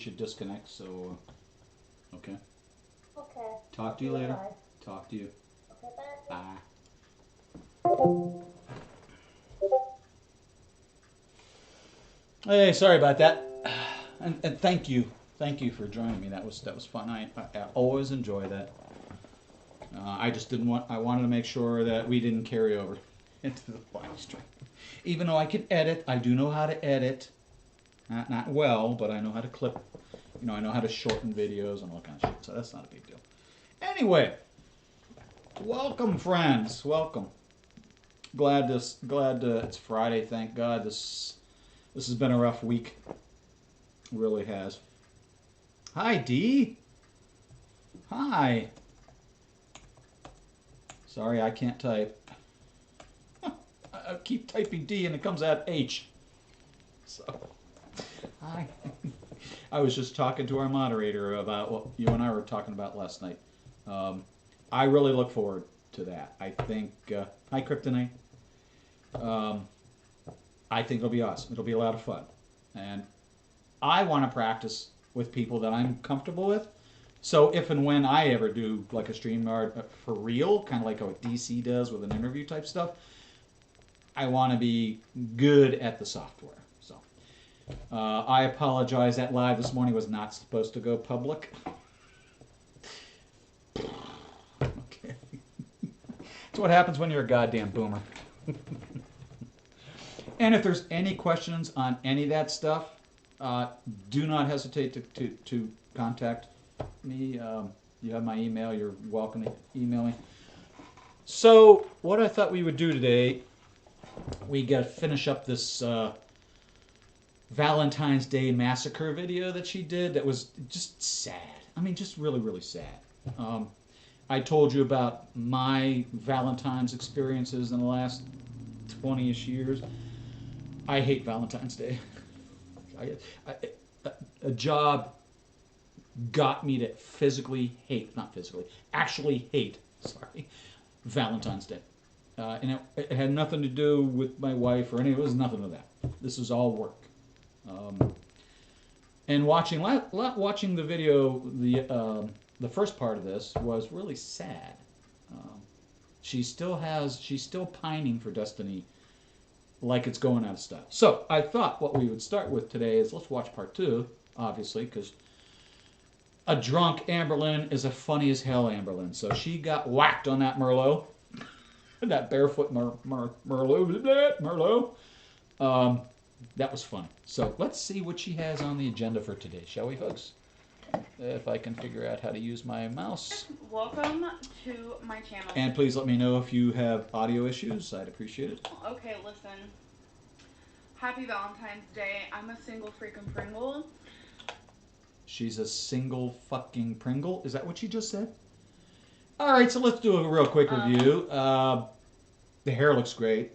should disconnect, so, okay. Okay. Talk to you later. Bye. Talk to you. Okay, bye. Bye. Hey, sorry about that. And thank you. Thank you for joining me. That was fun. I always enjoy that. I just didn't want, I wanted to make sure that we didn't carry over into the live stream. Even though I can edit, I do know how to edit. Not well, but I know how to clip. You know, I know how to shorten videos and all kind of shit. So that's not a big deal. Anyway, welcome, friends. Welcome. Glad it's Friday. Thank God. This has been a rough week. It really has. Hi, Dee. Hi. Sorry, I can't type. I keep typing D and it comes out H. So, hi. I was just talking to our moderator about what you and I were talking about last night. I really look forward to that. I think, hi Kryptonite. I think it'll be awesome. It'll be a lot of fun. And I want to practice with people that I'm comfortable with. So if and when I ever do like a StreamYard for real, kind of like what DC does with an interview type stuff, I want to be good at the software. So I apologize. That live this morning was not supposed to go public. Okay. That's what happens when you're a goddamn boomer. And if there's any questions on any of that stuff, do not hesitate to contact me. You have my email. You're welcome to email me. So what I thought we would do today, we got to finish up this Valentine's Day massacre video that she did. That was just sad. I mean, just really, really sad. I told you about my Valentine's experiences in the last 20-ish years. I hate Valentine's Day. A job got me to actually hate, Valentine's Day. And it had nothing to do with my wife or anything. It was nothing of that. This is all work. And watching the video, the first part of this was really sad. She's still pining for Destiny like it's going out of style. So I thought what we would start with today is let's watch part 2, obviously, because a drunk Amberlyn is a funny as hell Amberlyn. So she got whacked on that Merlot, that barefoot Merlot. That was fun. So let's see what she has on the agenda for today, shall we, folks? If I can figure out how to use my mouse. Welcome to my channel. And please let me know if you have audio issues. I'd appreciate it. Okay, listen. Happy Valentine's Day. I'm a single freaking Pringle. She's a single fucking Pringle? Is that what she just said? Alright, so let's do a real quick review. The hair looks great.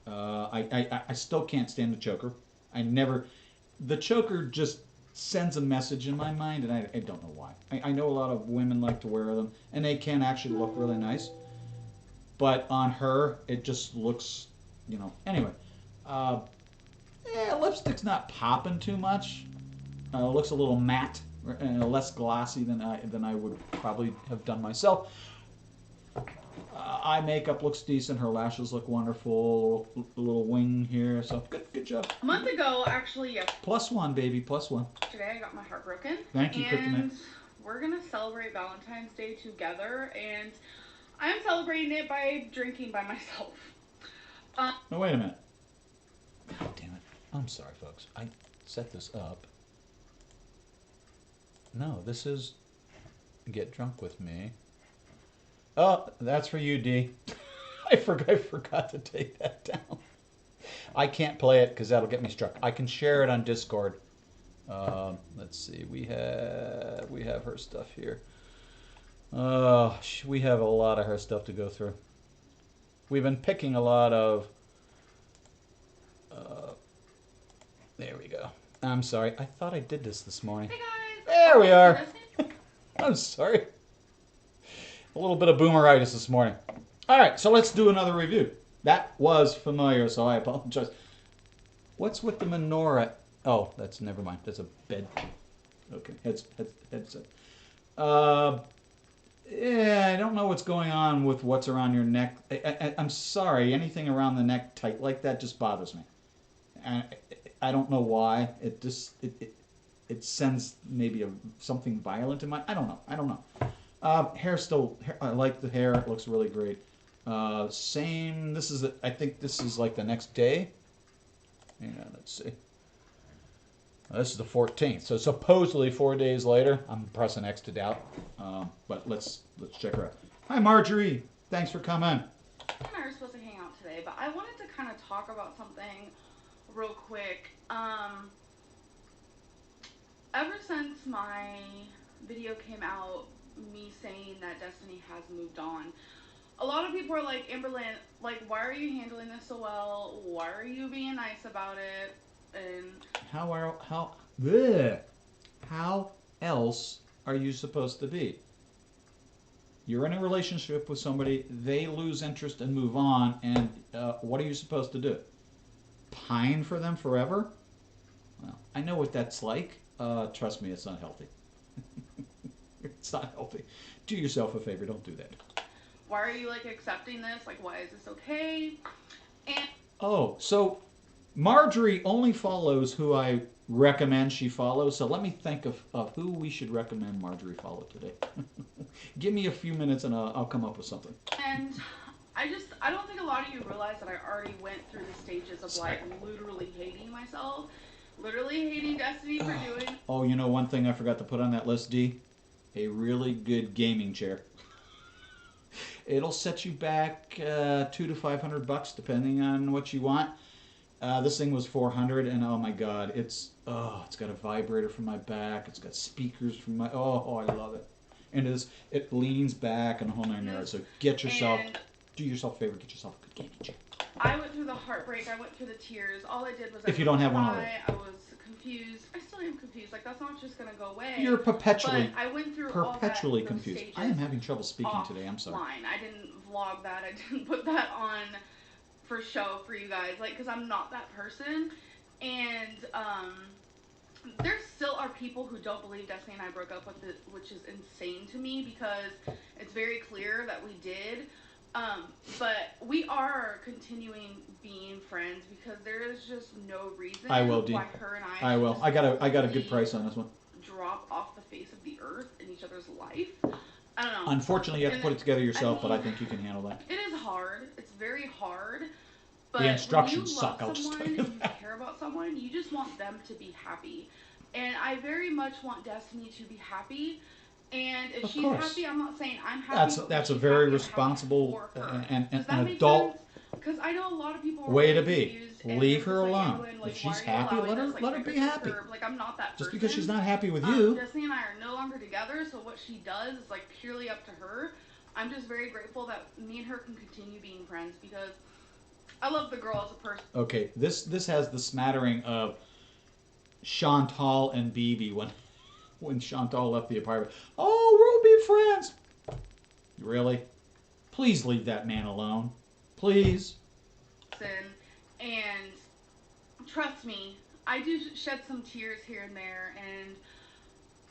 I still can't stand the choker. The choker just sends a message in my mind, and I don't know why. I know a lot of women like to wear them, and they can actually look really nice. But on her, it just looks, Anyway, lipstick's not popping too much. It looks a little matte, less glossy than I would probably have done myself. Eye makeup looks decent. Her lashes look wonderful. A little wing here. So good job. A month ago, actually, yes. +1, baby, +1. Today I got my heart broken. Thank you, And Kryptonite. we're going to celebrate Valentine's Day together. And I'm celebrating it by drinking by myself. No, wait a minute. God damn it. I'm sorry, folks. I set this up. No, this is Get Drunk With Me. Oh, that's for you, D. I forgot to take that down. I can't play it because that'll get me struck. I can share it on Discord. Let's see. We have her stuff here. We have a lot of her stuff to go through. We've been picking a lot of... there we go. I'm sorry. I thought I did this morning. Hey guys! There we are. I'm sorry. A little bit of boomeritis this morning. All right, so let's do another review. That was familiar, so I apologize. What's with the menorah? Oh, never mind. That's a bed. Okay, headset. Uh, yeah, I don't know what's going on with what's around your neck. I'm sorry, anything around the neck tight like that just bothers me. I, I don't know why. It sends maybe something violent in my. I don't know. Hair still. I like the hair. It looks really great. Same. This is. I think this is like the next day. Hang on. Let's see. This is the 14th. So supposedly 4 days later, I'm pressing X to doubt. But let's check her out. Hi, Marjorie. Thanks for coming. and I were supposed to hang out today, but I wanted to kind of talk about something real quick. Ever since my video came out, me saying that Destiny has moved on, a lot of people are like, Amberlynn, like, why are you handling this so well? Why are you being nice about it? And Bleh. How else are you supposed to be? You're in a relationship with somebody, they lose interest and move on, and what are you supposed to do? Pine for them forever? Well, I know what that's like. Trust me, it's not healthy. It's not healthy. Do yourself a favor, don't do that. why are you like accepting this? Like, why is this okay? And Oh, so Marjorie only follows who I recommend she follows, so let me think of who we should recommend Marjorie follow today. Give me a few minutes and I'll come up with something. And I don't think a lot of you realize that I already went through the stages of like literally hating myself, literally hating Destiny for doing. Oh, you know one thing I forgot to put on that list, D? A really good gaming chair. It'll set you back $200 to $500 depending on what you want. This thing was $400, and oh my god, it's got a vibrator for my back. It's got speakers for my I love it. And it leans back and the whole 9 yards. So do yourself a favor, get yourself a good gaming chair. I went through the heartbreak. I went through the tears. All I did was If you don't have one already, I was confused. I still am confused. Like, that's not just gonna go away. you're perpetually But I went through perpetually all that, confused. stages I am having trouble speaking today. I'm sorry. offline. I didn't vlog that. I didn't put that on for show for you guys, like, because I'm not that person. And there still are people who don't believe Destiny and I broke up with it, which is insane to me because it's very clear that we did. But we are continuing being friends because there is just no reason I will, Dee. why her and I I will. I got a good completely price on this one. drop off the face of the earth in each other's life. I don't know. Unfortunately, you have to put it together yourself, I mean, but I think you can handle that. It is hard. It's very hard. But The instructions when you suck, love I'll just someone tell you and you that. care about someone, you just want them to be happy. And I very much want Destiny to be happy. And if Of she's course. happy, I'm not saying I'm happy. That's a she's very happy, I'm responsible happy for her. and Does that an make adult sense? Because I know a lot of people are way really to be. confused, and Leave they're her just like, alone. Amberlynn, like, If why she's are you happy, allowing let her this? Like, let her make be her happy. disturb? Like, I'm not that Just person. because she's not happy with you. Destiny and I are no longer together, so what she does is like purely up to her. I'm just very grateful that me and her can continue being friends because I love the girl as a person. Okay, this has the smattering of Chantal and Bibi when Chantal left the apartment. Oh, we'll be friends. Really? Please leave that man alone. Please. And trust me, I do shed some tears here and there. And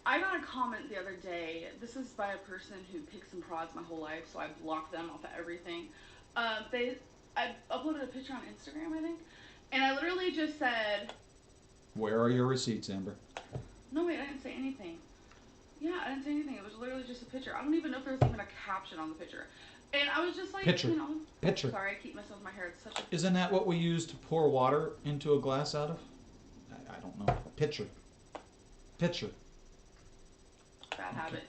I got a comment the other day. This is by a person who picks and prods my whole life, so I blocked them off of everything. I uploaded a picture on Instagram, I think, and I literally just said, Where are your receipts, Amber? no, wait, I didn't say anything. Yeah, I didn't say anything. It was literally just a picture. I don't even know if there was even a caption on the picture. And I was just like, Picture. you know. Picture. Sorry, I keep messing with my hair. It's such a Isn't that what we use to pour water into a glass out of? I don't know. Pitcher. Pitcher. bad habit.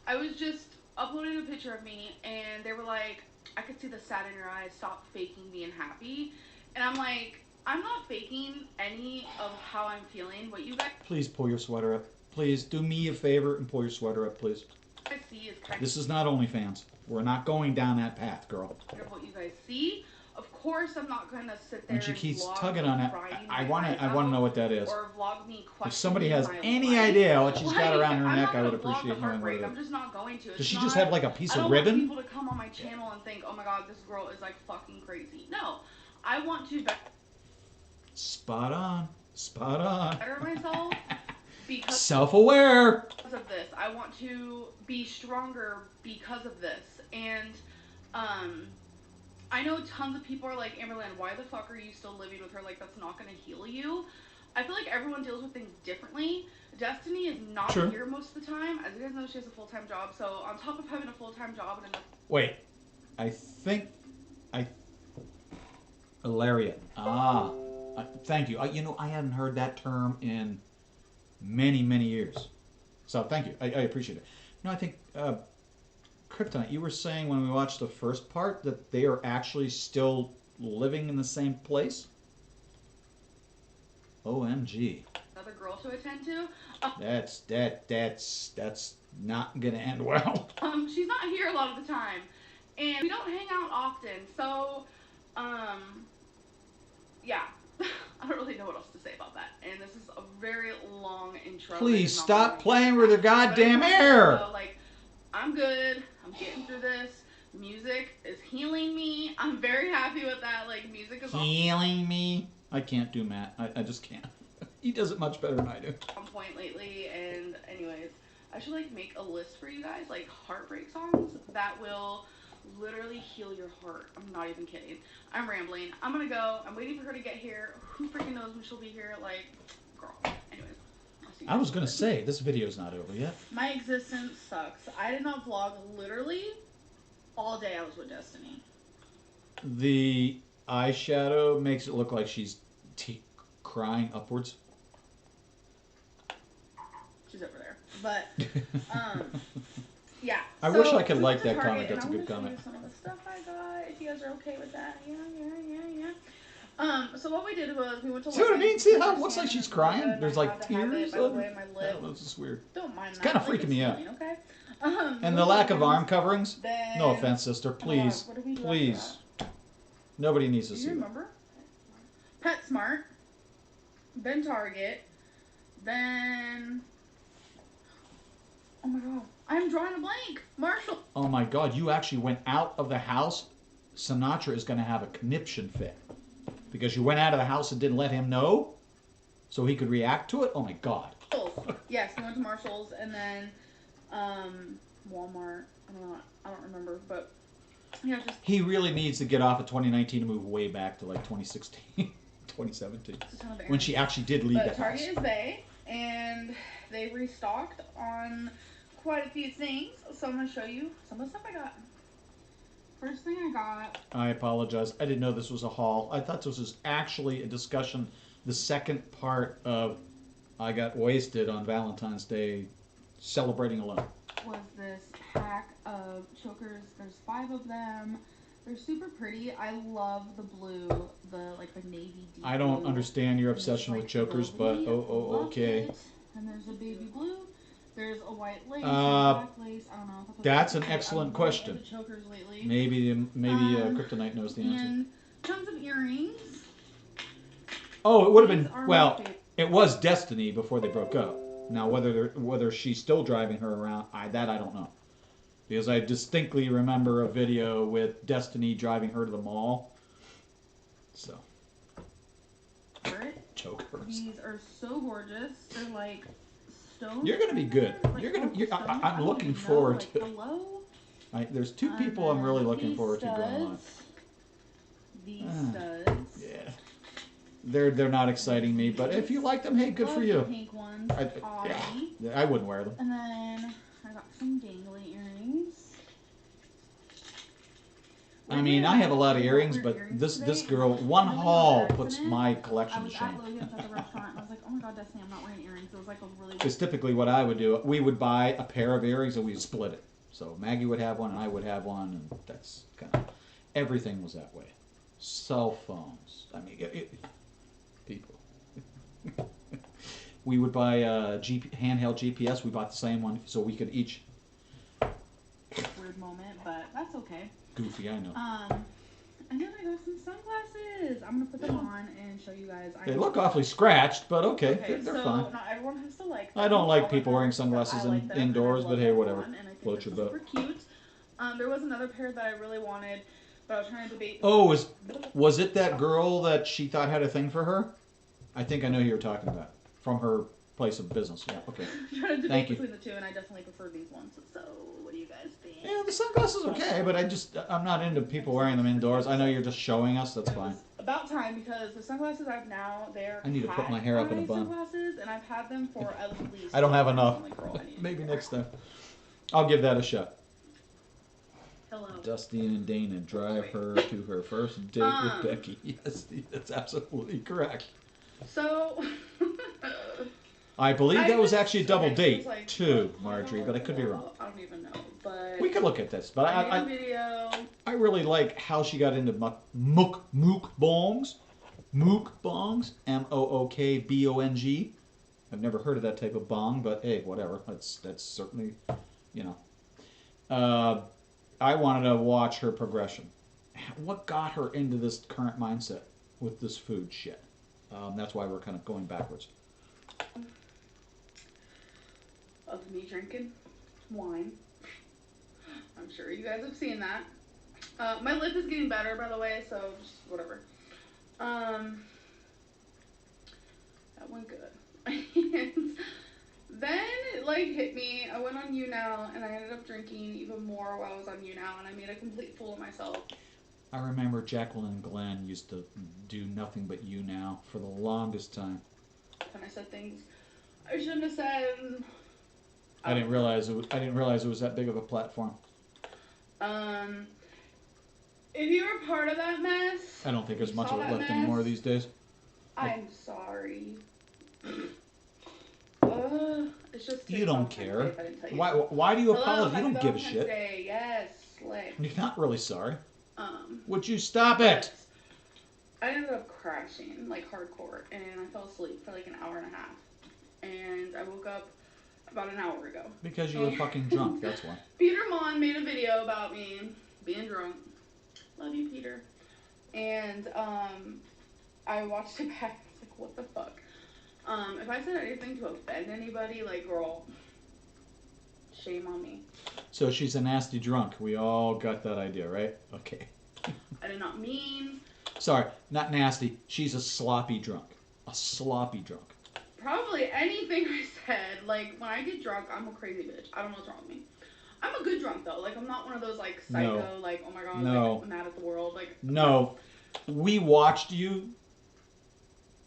I was just uploading a picture of me, and they were like, I could see the sad in your eyes. Stop faking being happy. And I'm like, I'm not faking any of how I'm feeling. What you guys Please pull your sweater up. Please do me a favor and pull your sweater up, please. see is kind This is not OnlyFans. We're not going down that path, girl. of what you guys see. Of course, I'm not gonna sit there And she keeps vlog tugging me on it. crying I my want eyes to know out, what that is. or vlog me questioning If somebody has my any life. idea what she's got Like, around her I'm neck, not I would gonna vlog appreciate the knowing what heartbreak. it I'm is. just not going to. Does she just have like a piece I don't of want ribbon? people to come on my channel and think, oh my god, this girl is like fucking crazy. No, I want to Spot on. Spot on. better myself because Self-aware. of this. I want to be stronger because of this. And I know tons of people are like, Amberland, why the fuck are you still living with her? Like, that's not going to heal you. I feel like everyone deals with things differently. Destiny is not Sure. here most of the time. As you guys know, she has a full-time job. So on top of having a full-time job and Wait. Lariat. Thank you. I hadn't heard that term in many, many years. So thank you. I appreciate it. No, I think Kryptonite, you were saying when we watched the first part that they are actually still living in the same place? OMG. another girl to attend to. That's not gonna end well. She's not here a lot of the time, and we don't hang out often. So, yeah, I don't really know what else to say about that. And this is a very long intro. Please It's not stop really- playing with her goddamn But I hair. know, like, I'm good. I'm getting through this. Music is healing me. I'm very happy with that. Like, music is Healing me. I can't do Matt. I just can't. He does it much better than I do. on point lately. And anyways, I should like make a list for you guys, like heartbreak songs that will literally heal your heart. I'm not even kidding. I'm rambling. I'm gonna go. I'm waiting for her to get here. Who freaking knows when she'll be here? Like, girl. Anyways, I'll see you I was guys gonna later. say this video's not over yet. My existence sucks. I did not vlog literally all day. I was with Destiny. The eyeshadow makes it look like she's crying upwards. She's over there. But yeah. I wish I could we like went to that comment. Target, That's a and good I'm gonna comment. show you some of the stuff I got. If you guys are okay with that, yeah. So what we did was we went to. See what I Lowe's, mean? See how it purchased looks like Santa she's and crying? Monica, There's and I like had to have tears it. By the on way, it. my lip. That was weird. Don't mind that. kinda Like, freaking me out. healing, Okay. And the lack of arm coverings. Then, No offense, sister. Please, what did we do after please. Nobody needs to that? Do see you that. remember? PetSmart. Then Target. Then. Oh my god. I'm drawing a blank. Marshall. Oh my God! You actually went out of the house. Sinatra is going to have a conniption fit because you went out of the house and didn't let him know, so he could react to it. Oh my God! Yes, we went to Marshall's and then Walmart. I don't remember, but yeah, just He really needs to get off of 2019 and move way back to like 2016, 2017, a ton of when errands. she actually did leave But that Target house. is Bay, and they restocked on quite a few things. So I'm gonna show you some of the stuff I got. First thing I got. I apologize. I didn't know this was a haul. I thought this was actually a discussion. The second part of I got wasted on Valentine's Day, celebrating alone. Was this pack of chokers. There's 5 of them. They're super pretty. I love the blue, the navy deep I don't blue. understand your And there's, obsession with like, chokers, but velvety. Love okay. it. And there's a baby blue. There's a white lace. Uh, Black lace. I don't know. I thought those that's were an cute. excellent I'm really question. into chokers lately. Maybe Kryptonite knows the answer. And tons of earrings. Oh, it would have These been are my well. favorite. It was Destiny before they broke up. Now whether she's still driving her around, I don't know, because I distinctly remember a video with Destiny driving her to the mall. So chokers. These are so gorgeous. They're like stone. You're gonna be good. Like You're gonna. focused You're, stone. I'm I don't looking even know, forward like, to. Hello. There's 2 people I'm really looking These forward to going on. studs. These Ah, studs. Yeah. They're not exciting me, but if you like them, hey, good Love for the you. pink ones. I, Audie. yeah, I wouldn't wear them. And then I got some dangly earrings. I mean, I have a lot of earrings, but this girl, one haul puts my I collection to was at shame. Logan's at the restaurant and I was like, oh my god, Destiny, I'm not wearing earrings. It was like a really Because typically what I would do, we would buy a pair of earrings and we'd split it. So Maggie would have one and I would have one, and that's kind of, everything was that way. Cell phones. I mean, people. We would buy a handheld GPS. We bought the same one so we could each. weird moment, but that's okay. Goofy, I know. And then I got some sunglasses. I'm gonna put them on and show you guys. They look awfully scratched, but okay, they're so fine. not everyone has to like I don't like them. people wearing However, sunglasses I like them, and I indoors, love but hey, them whatever. on, and I think Float they're your boat. super cute. There was another pair that I really wanted, but I was trying to debate. Oh, was it that girl that she thought had a thing for her? I think I know who you're talking about. From her place of business. Yeah, okay. I'm trying to debate Thank you. between the two, and I definitely prefer these ones. So, what do you guys think? Yeah, the sunglasses okay, but I'm not into people wearing them indoors. I know you're just showing us. That's It fine. was about time because the sunglasses I've now, they're I need to put my hair up in a bun. sunglasses, and I've had them for at least. I don't have 2 years. enough. I'm like, girl, I need Maybe more. next time. I'll give that a shot. Hello. Dusty and Dana drive her to her first date with Becky. Yes, that's absolutely correct. So. I believe that was actually a double okay, date it was like, too, what? Marjorie, but I could be wrong. I don't even know, but We could look at this, but I made a I video. I really like how she got into mukbangs. Mukbangs, Mookbong. I've never heard of that type of bong, but hey, whatever. That's certainly, you know. I wanted to watch her progression. What got her into this current mindset with this food shit? That's why we're kind of going backwards. Of me drinking wine. I'm sure you guys have seen that. My lip is getting better, by the way, so just whatever. That went good. And then it like hit me. I went on YouNow and I ended up drinking even more while I was on YouNow, and I made a complete fool of myself. I remember Jacqueline and Glenn used to do nothing but you now for the longest time. And I said things I shouldn't have said. I didn't realize it was that big of a platform. If you were part of that mess, I don't think there's you much saw of it that left anymore mess, these days. I'm sorry. It's just You don't Valentine's care. Day, if I didn't tell you. Why do you Hello, apologize? You happy don't give a Valentine's shit. Day. Yes, like. You're not really sorry. Um. Would you stop it? I ended up crashing like hardcore, and I fell asleep for like an hour and a half, and I woke up about an hour ago. Because you were fucking drunk. That's why. Peter Mon made a video about me being drunk. Love you, Peter. And I watched it back. I was like, what the fuck? If I said anything to offend anybody, like, girl, shame on me. So she's a nasty drunk. We all got that idea, right? Okay. I did not mean. Sorry, not nasty. She's a sloppy drunk. A sloppy drunk. Probably anything I said. Like, when I get drunk, I'm a crazy bitch. I don't know what's wrong with me. I'm a good drunk, though. Like, I'm not one of those, like, psycho, like, oh my god, like, mad at the world. Like, no. We watched you.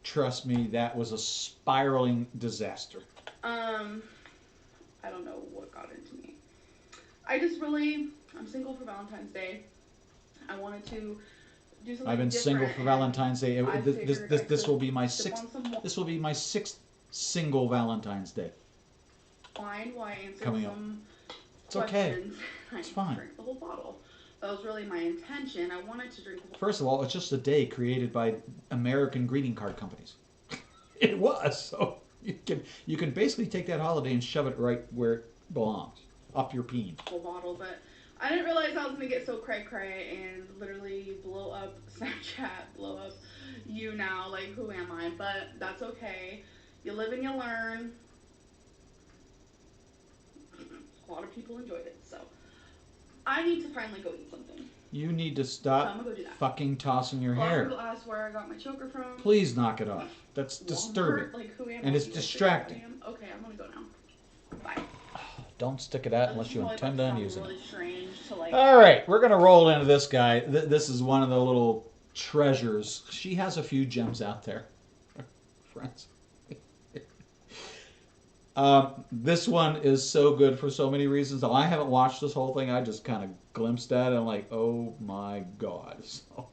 Trust me, that was a spiraling disaster. I don't know what got into me. I just really, I'm single for Valentine's Day. I wanted to do something I've been single for Valentine's Day. This will be my sixth. This will be my sixth single Valentine's Day. Find why I answered Coming up. some It's okay. questions. It's fine. I drank the whole bottle. That was really my intention. I wanted to drink. First of all, it's just a day created by American greeting card companies. It was, so you can basically take that holiday and shove it right where it belongs, up your peen. Whole bottle, but I didn't realize I was gonna get so cray and literally blow up Snapchat, blow up YouNow. Like, who am I? But that's okay. You live and you learn. A lot of people enjoyed it, so I need to finally go eat something. You need to So I'm stop gonna go do that. fucking tossing your A lot of hair. people asked where I got my choker from. Please knock it off. That's disturbing. Walmart, like, who am And I? it's You guys distracting. think I am? Okay, I'm gonna go now. Bye. Don't stick it out unless you This is intend probably on gonna using sound it. really strange to, like. All right, we're gonna roll into this guy. This is one of the little treasures. She has a few gems out there, friends. This one is so good for so many reasons. Though I haven't watched this whole thing. I just kind of glimpsed at it and like, oh my god. So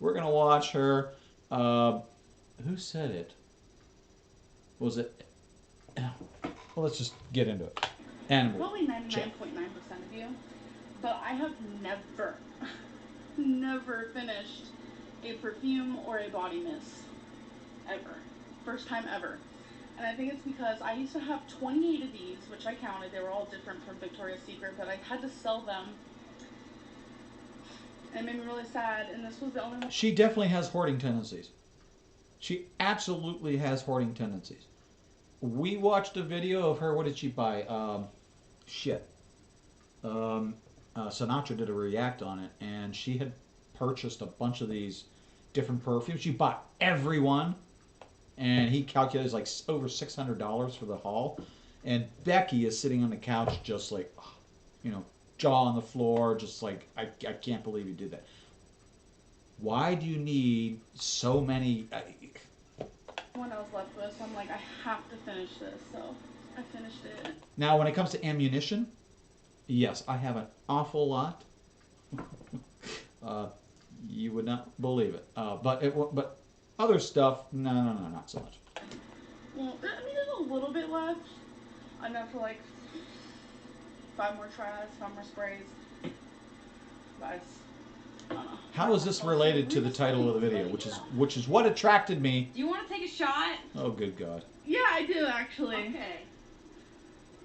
we're gonna watch her. Who said it? Was it? Well, let's just get into it. Animal. Probably 99.9% of you, but I have never, never finished a perfume or a body mist. Ever. First time ever. And I think it's because I used to have 28 of these, which I counted. They were all different from Victoria's Secret, but I had to sell them. And it made me really sad, and this was the only one. She definitely has hoarding tendencies. She absolutely has hoarding tendencies. We watched a video of her. What did she buy? Sinatra did a react on it, and she had purchased a bunch of these different perfumes. She bought every one, and he calculates like over $600 for the haul. And Becky is sitting on the couch, just like, you know, jaw on the floor, just like, I can't believe you did that. Why do you need so many? One else left with, so I'm like, I have to finish this. So I finished it. Now, when it comes to ammunition, yes, I have an awful lot. You would not believe it. But other stuff, no, not so much. Well, I mean, there's a little bit left. Enough for like 5 more tries, 5 more sprays. But I don't know. How is this related to the title of the video, which is what attracted me? Do you want to take a shot? Oh, good God! Yeah, I do actually. Okay.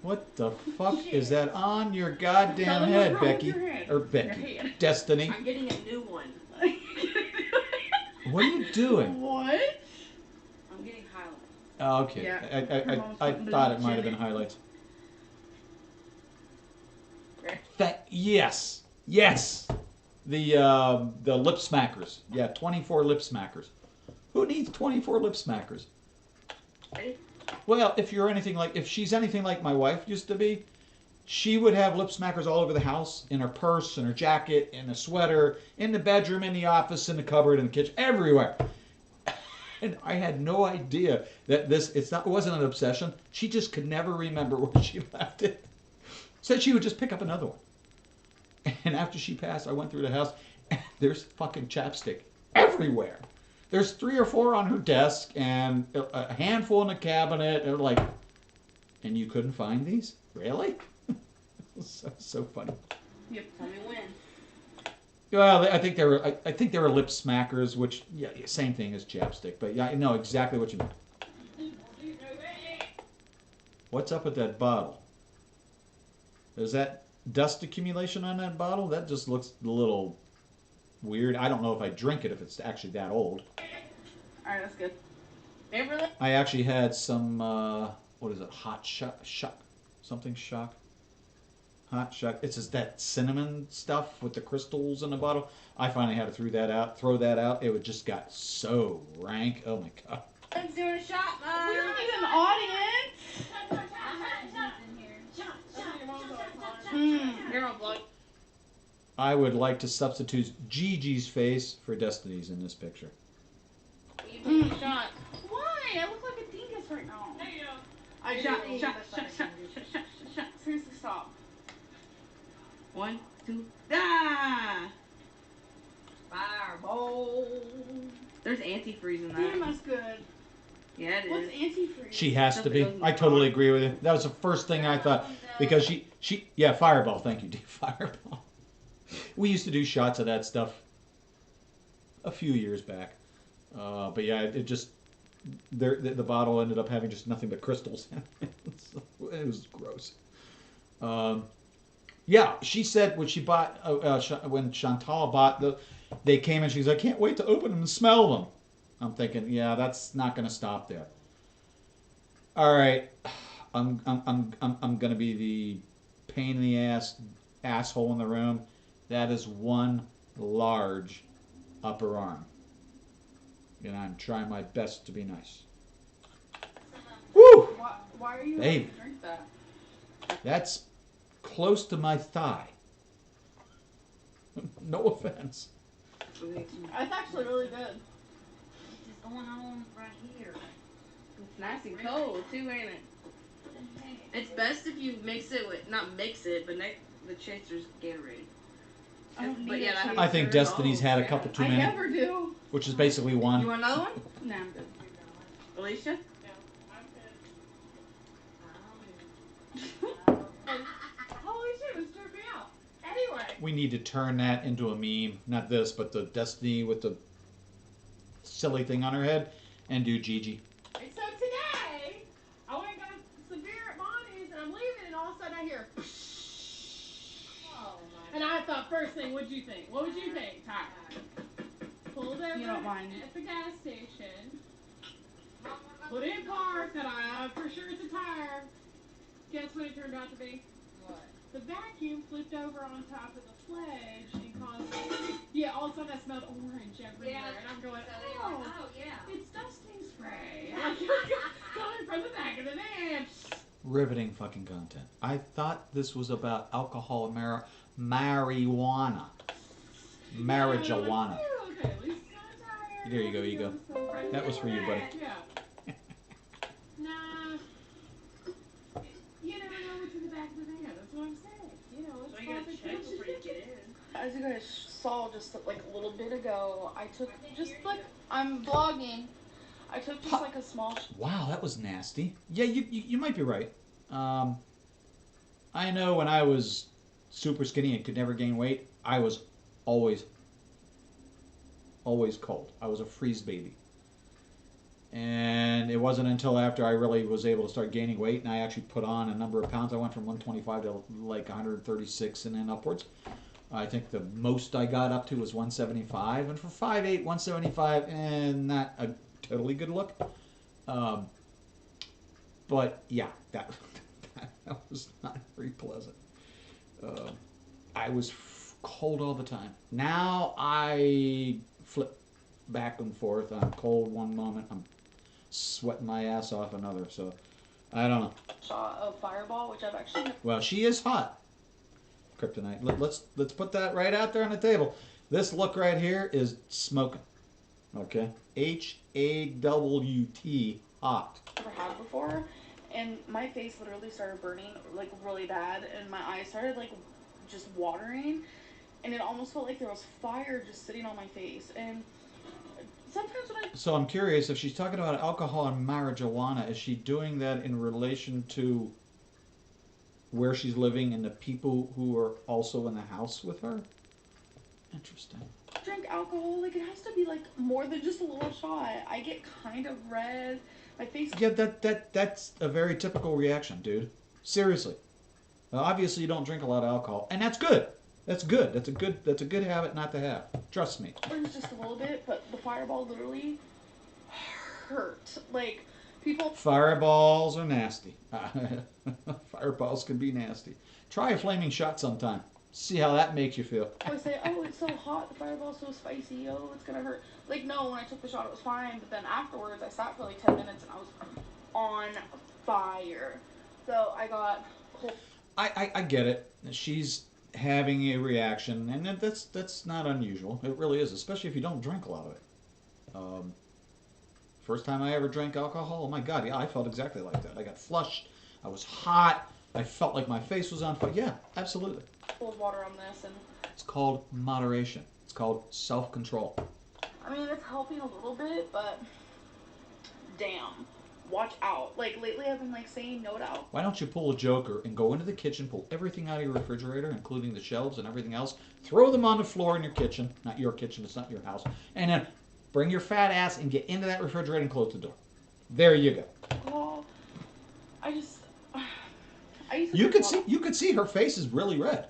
What the fuck is that on your goddamn head, Becky? Or Becky? Destiny? I'm getting a new one. What are you doing? What? I'm getting highlights. Oh, okay. Yeah. I thought it might have been highlights. Yes. The lip smackers. Yeah, 24 lip smackers. Who needs 24 lip smackers? Ready? Well, if she's anything like my wife used to be, she would have lip smackers all over the house, in her purse, in her jacket, in a sweater, in the bedroom, in the office, in the cupboard, in the kitchen, everywhere. And I had no idea that it wasn't an obsession. She just could never remember where she left it. Said she would just pick up another one. And after she passed, I went through the house, and there's fucking chapstick everywhere. There's 3 or 4 on her desk, and a handful in the cabinet. And like, and you couldn't find these? Really? so funny. Yep. Tell me when. Well, I think they were lip smackers, which same thing as chapstick. But yeah, I know exactly what you mean. What's up with that bottle? Is that dust accumulation on that bottle? That just looks a little weird. I don't know if I drink it if it's actually that old. Alright, that's good. Beverly? I actually had some, what is it, hot shock, something shock? Hot shock. It's just that cinnamon stuff with the crystals in the bottle. I finally had to throw that out. It just got so rank. Oh my God. Let's do a shot, Mom. We don't need an audience. You're on vlog. I would like to substitute Gigi's face for Destiny's in this picture. You take a shot. Why? I look like a dingus right now. There you go. I shot. Seriously, stop. 1, 2, ah! Fireball. There's antifreeze in Damn, that. that's good. Yeah, it is. What's antifreeze? She has Stuff to that be. goes in I the totally pot. agree with you. That was the first thing I thought, because yeah, Fireball. Thank you, Dave. Fireball. We used to do shots of that stuff a few years back, but yeah, it just the bottle ended up having just nothing but crystals in it. So it was gross. Yeah, she said when she bought when Chantal bought they came and she's like, I can't wait to open them and smell them. I'm thinking, yeah, that's not going to stop there. All right, I'm going to be the pain in the asshole in the room. That is one large upper arm, and I'm trying my best to be nice. Woo! Why are you Baby. allowed to drink that? That's close to my thigh. No offense. That's actually really good. What's going on right here? It's nice and cold too, ain't it? It's best if you mix it with, not mix it, but the chaser's Gatorade. I don't But need yeah, a that chaser. I think Destiny's had a couple too I many, never do. which is basically You one. want another one? Nah, I'm good. Alicia? Holy shit, it was tripping me out. Anyway. We need to turn that into a meme. Not this, but the Destiny with the silly thing on her head, and do Gigi. And so today, I went and got some beer at Bonnie's, and I'm leaving, and all of a sudden I hear, and I thought, first thing, what'd you think? What would you think, Ty? Pulled over You don't mind. at the gas station, put in park, that I for sure it's a tire. Guess what it turned out to be? What? the vacuum flipped over on top of the fledge and caused, yeah, all of a sudden I smelled orange everywhere. Yeah. And I'm going, So they were like, oh, oh yeah. it's dusting spray. Coming from the back of the van. Riveting fucking content. I thought this was about alcohol and marijuana. Marijuana. Okay, at least it's not tired. There you go, Ego. That was for you, buddy. Yeah. Nah. You never know what's in the back of the van. That's what I'm saying. You know, it's So you gotta perfect. check before you get in. As you guys saw just like a little bit ago, I took just like I'm vlogging. I took just like a small. Wow, that was nasty. Yeah, you might be right. I know when I was super skinny and could never gain weight, I was always cold. I was a freeze baby. And it wasn't until after I really was able to start gaining weight and I actually put on a number of pounds. I went from 125 to like 136 and then upwards. I think the most I got up to was 175. And for 5'8", 175, and not a totally good look. But yeah, that was not very pleasant. I was cold all the time. Now I flip back and forth. I'm cold one moment, I'm sweating my ass off another. So I don't know. Shot of Fireball, which I've actually. Well, she is hot. Kryptonite. Let's put that right out there on the table. This look right here is smoking. Okay, HAWT, hot. Never had before, and my face literally started burning like really bad, and my eyes started like just watering, and it almost felt like there was fire just sitting on my face. And sometimes when I So I'm curious if she's talking about alcohol and marijuana. Is she doing that in relation to where she's living and the people who are also in the house with her? Interesting. drink alcohol, like it has to be like more than just a little shot. I get kind of red. My face. Yeah, that's a very typical reaction, dude. Seriously. Now, obviously, you don't drink a lot of alcohol, and that's good. That's good. That's a good habit not to have. Trust me. Burns just a little bit, but the Fireball literally hurt. Like people. Fireballs are nasty. Fireballs can be nasty. Try a flaming shot sometime. See how that makes you feel. I always say, oh, it's so hot, the Fireball's so spicy, oh, it's gonna hurt. Like, no, when I took the shot, it was fine, but then afterwards, I sat for like 10 minutes and I was on fire. So I got cold. I get it. She's having a reaction, and that's not unusual. It really is, especially if you don't drink a lot of it. First time I ever drank alcohol, oh my God, yeah, I felt exactly like that. I got flushed. I was hot. I felt like my face was on fire. Yeah, absolutely. Cold water on this, and It's called moderation. It's called self-control. I mean, it's helping a little bit, but damn, watch out. Like, lately I've been, like, saying no to alcohol. Why don't you pull a joker and go into the kitchen, pull everything out of your refrigerator, including the shelves and everything else, throw them on the floor in your kitchen. Not your kitchen, it's not your house. And then bring your fat ass and get into that refrigerator and close the door. There you go. Well, I used to You drink could see her face is really red.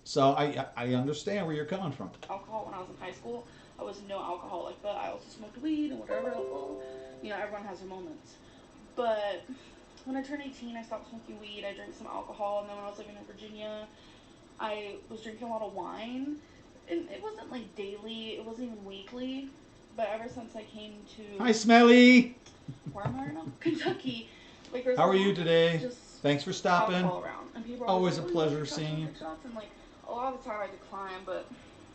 So I understand where you're coming from. alcohol when I was in high school. I was no alcoholic, but I also smoked weed and whatever. You know, everyone has their moments. But when I turned 18, I stopped smoking weed. I drank some alcohol, and then when I was living in Virginia, I was drinking a lot of wine. And it wasn't like daily, it wasn't even weekly. But ever since I came to Hi, Smelly. where am I right now? Kentucky. Like, there's How a are you lot of today? just Thanks for stopping. alcohol around. And people are Always like, a "Oh, pleasure you take seeing you." shots, take shots," and like a lot of the time I decline, but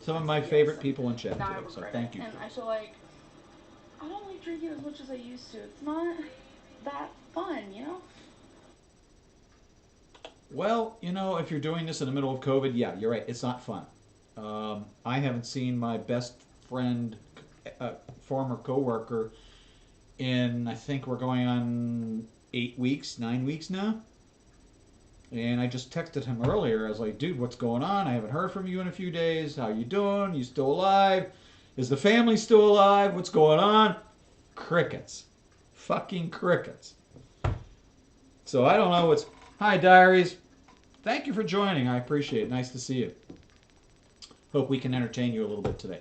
Some of my Yes, favorite and people in chat now I today, so regret thank it. you. And I feel like I don't like drinking as much as I used to. It's not that fun, you know? Well, you know, if you're doing this in the middle of COVID, yeah, you're right. It's not fun. I haven't seen my best friend, former coworker, in I think we're going on 8 weeks, 9 weeks now. And I just texted him earlier. I was like, dude, what's going on? I haven't heard from you in a few days. How you doing? You still alive? Is the family still alive? What's going on? Crickets. Fucking crickets. So I don't know what's... Hi, Diaries. Thank you for joining. I appreciate it. Nice to see you. Hope we can entertain you a little bit today.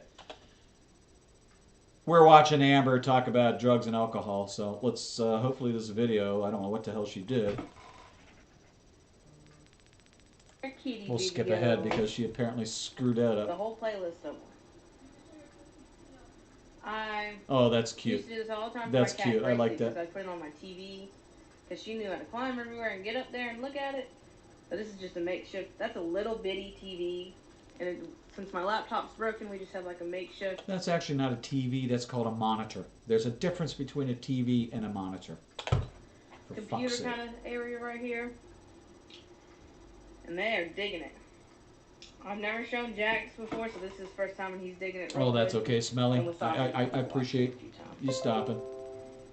We're watching Amber talk about drugs and alcohol, so let's... hopefully this video, I don't know what the hell she did. kitty We'll video. skip ahead because she apparently screwed that The up. whole playlist of them. I Oh, that's used cute. to do this all the time That's for my cat cute. I Gracie, like that. because I put it on my TV because she knew how to climb everywhere and get up there and look at it. But this is just a makeshift. That's a little bitty TV, and since my laptop's broken, we just have like a makeshift. That's actually not a TV. That's called a monitor. There's a difference between a TV and a monitor. For Computer fuck's sake. kind of area right here, and they are digging it. I've never shown Jax before, so this is the first time and he's digging it. Oh, that's good. okay, Smelly. And with Sasha, I he's appreciate watched it a few times. you stopping.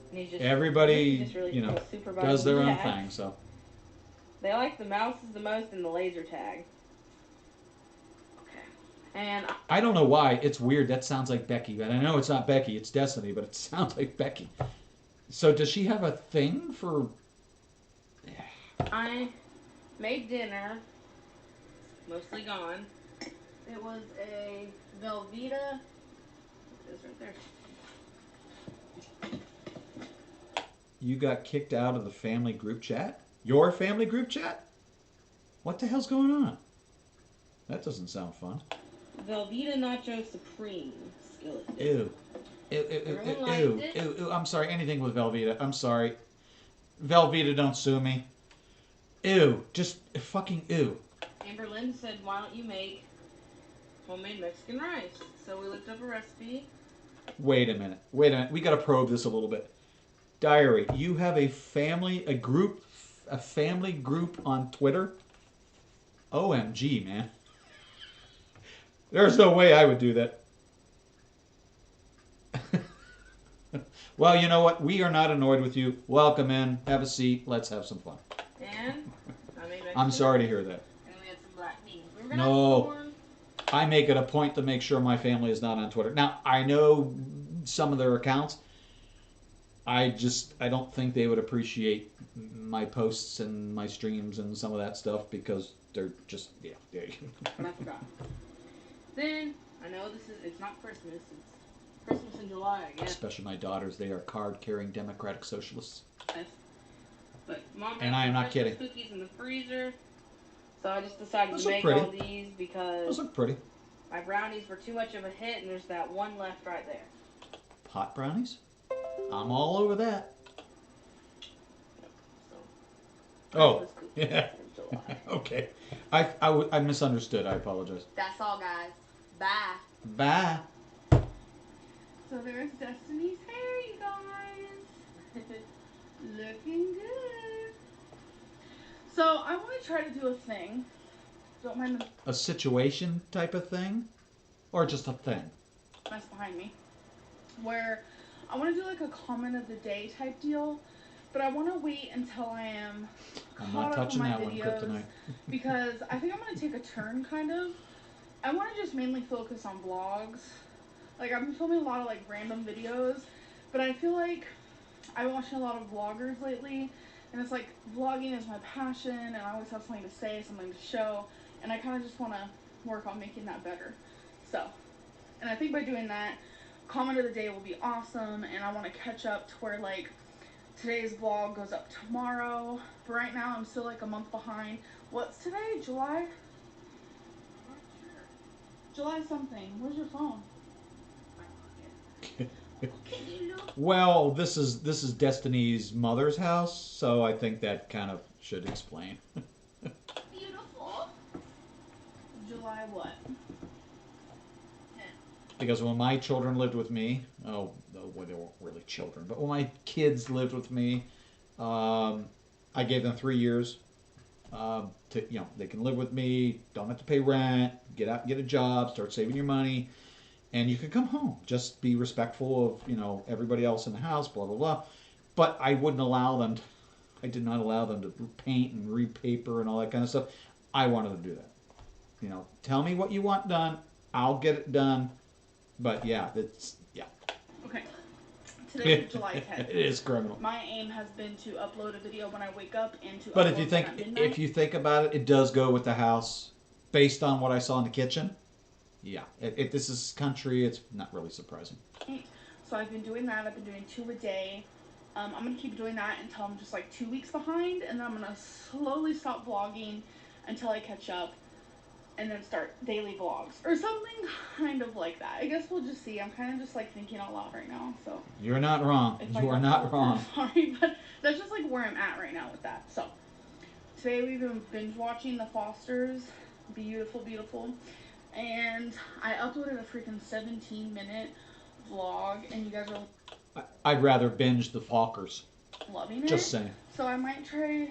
And he's just, Everybody, he's just really you know, supervising does their own Jax. thing, so. They like the mouses the most and the laser tag. Okay. And I don't know why. It's weird. That sounds like Becky. But I know it's not Becky. It's Destiny, but it sounds like Becky. So does she have a thing for... I made dinner. Mostly gone. It was a Velveeta. It is right there. You got kicked out of the family group chat? Your family group chat? What the hell's going on? That doesn't sound fun. Velveeta Nacho Supreme skillet. Ew. Ew, ew, ew, Everyone ew, liked ew, it. ew, ew. I'm sorry. Anything with Velveeta. I'm sorry. Velveeta, don't sue me. Ew. Just fucking ew. Amber Lynn said, why don't you make homemade Mexican rice? So we looked up a recipe. Wait a minute. Wait a minute. We got to probe this a little bit. Diary, you have a family group on Twitter? OMG, man. There's no way I would do that. Well, you know what? We are not annoyed with you. Welcome in. Have a seat. Let's have some fun. And I made Mexican I'm sorry to rice. hear that. And we had some black beans. We were gonna No. have corn. I make it a point to make sure my family is not on Twitter. Now, I know some of their accounts. I don't think they would appreciate my posts and my streams and some of that stuff because they're just, yeah. And I forgot. Then, I know it's not Christmas. It's Christmas in July, I guess. Especially my daughters. They are card-carrying democratic socialists. Yes. But Mom And had I am some not Christmas kidding. cookies in the freezer. So I just decided Those to look make pretty. all these because Those look pretty. my brownies were too much of a hit and there's that one left right there. Pot brownies? I'm all over that. So, Oh, Christmas cookies yeah. in July. Okay. I misunderstood. I apologize. That's all, guys. Bye. Bye. So there's Destiny's hair, you guys. Looking good. So I want to try to do a thing. Don't mind the A situation type of thing? Or just a thing? mess behind me. Where I want to do like a comment of the day type deal. But I want to wait until I am I'm caught not up touching on my that one, videos. Kryptonite. Because I think I'm going to take a turn, kind of. I want to just mainly focus on vlogs. Like, I've been filming a lot of, like, random videos. But I feel like I've been watching a lot of vloggers lately. And it's like, vlogging is my passion. And I always have something to say, something to show. And I kind of just want to work on making that better. So, and I think by doing that, comment of the day will be awesome. And I want to catch up to where, like, today's vlog goes up tomorrow. But right now, I'm still like a month behind. What's today? July? July something. Where's your phone? Well, this is Destiny's mother's house, so I think that kind of should explain. Beautiful. July what? Because when my children lived with me, well, they weren't really children, but when my kids lived with me, I gave them 3 years. They can live with me, don't have to pay rent, get out, get a job, start saving your money, and you can come home. Just be respectful of, everybody else in the house, blah, blah, blah. But I wouldn't allow them I did not allow them to paint and repaper and all that kind of stuff. I wanted them to do that. Tell me what you want done, I'll get it done. But yeah, Okay. Today is July 10th. It is criminal. My aim has been to upload a video when I wake up and to But upload if you one think at midnight. if you think about it, it does go with the house, based on what I saw in the kitchen. Yeah, if this is country, it's not really surprising. So I've been doing that. I've been doing 2 a day. I'm going to keep doing that until I'm just like 2 weeks behind. And then I'm going to slowly stop vlogging until I catch up, and then start daily vlogs or something kind of like that. I guess we'll just see. I'm kind of just like thinking out loud right now, so You're not wrong. if I You are don't not go, wrong. sorry, but that's just like where I'm at right now with that. So today we've been binge watching The Fosters. Beautiful, beautiful. And I uploaded a freaking 17-minute vlog, and you guys are I'd rather binge the Falkers. loving it. Just saying. So I might try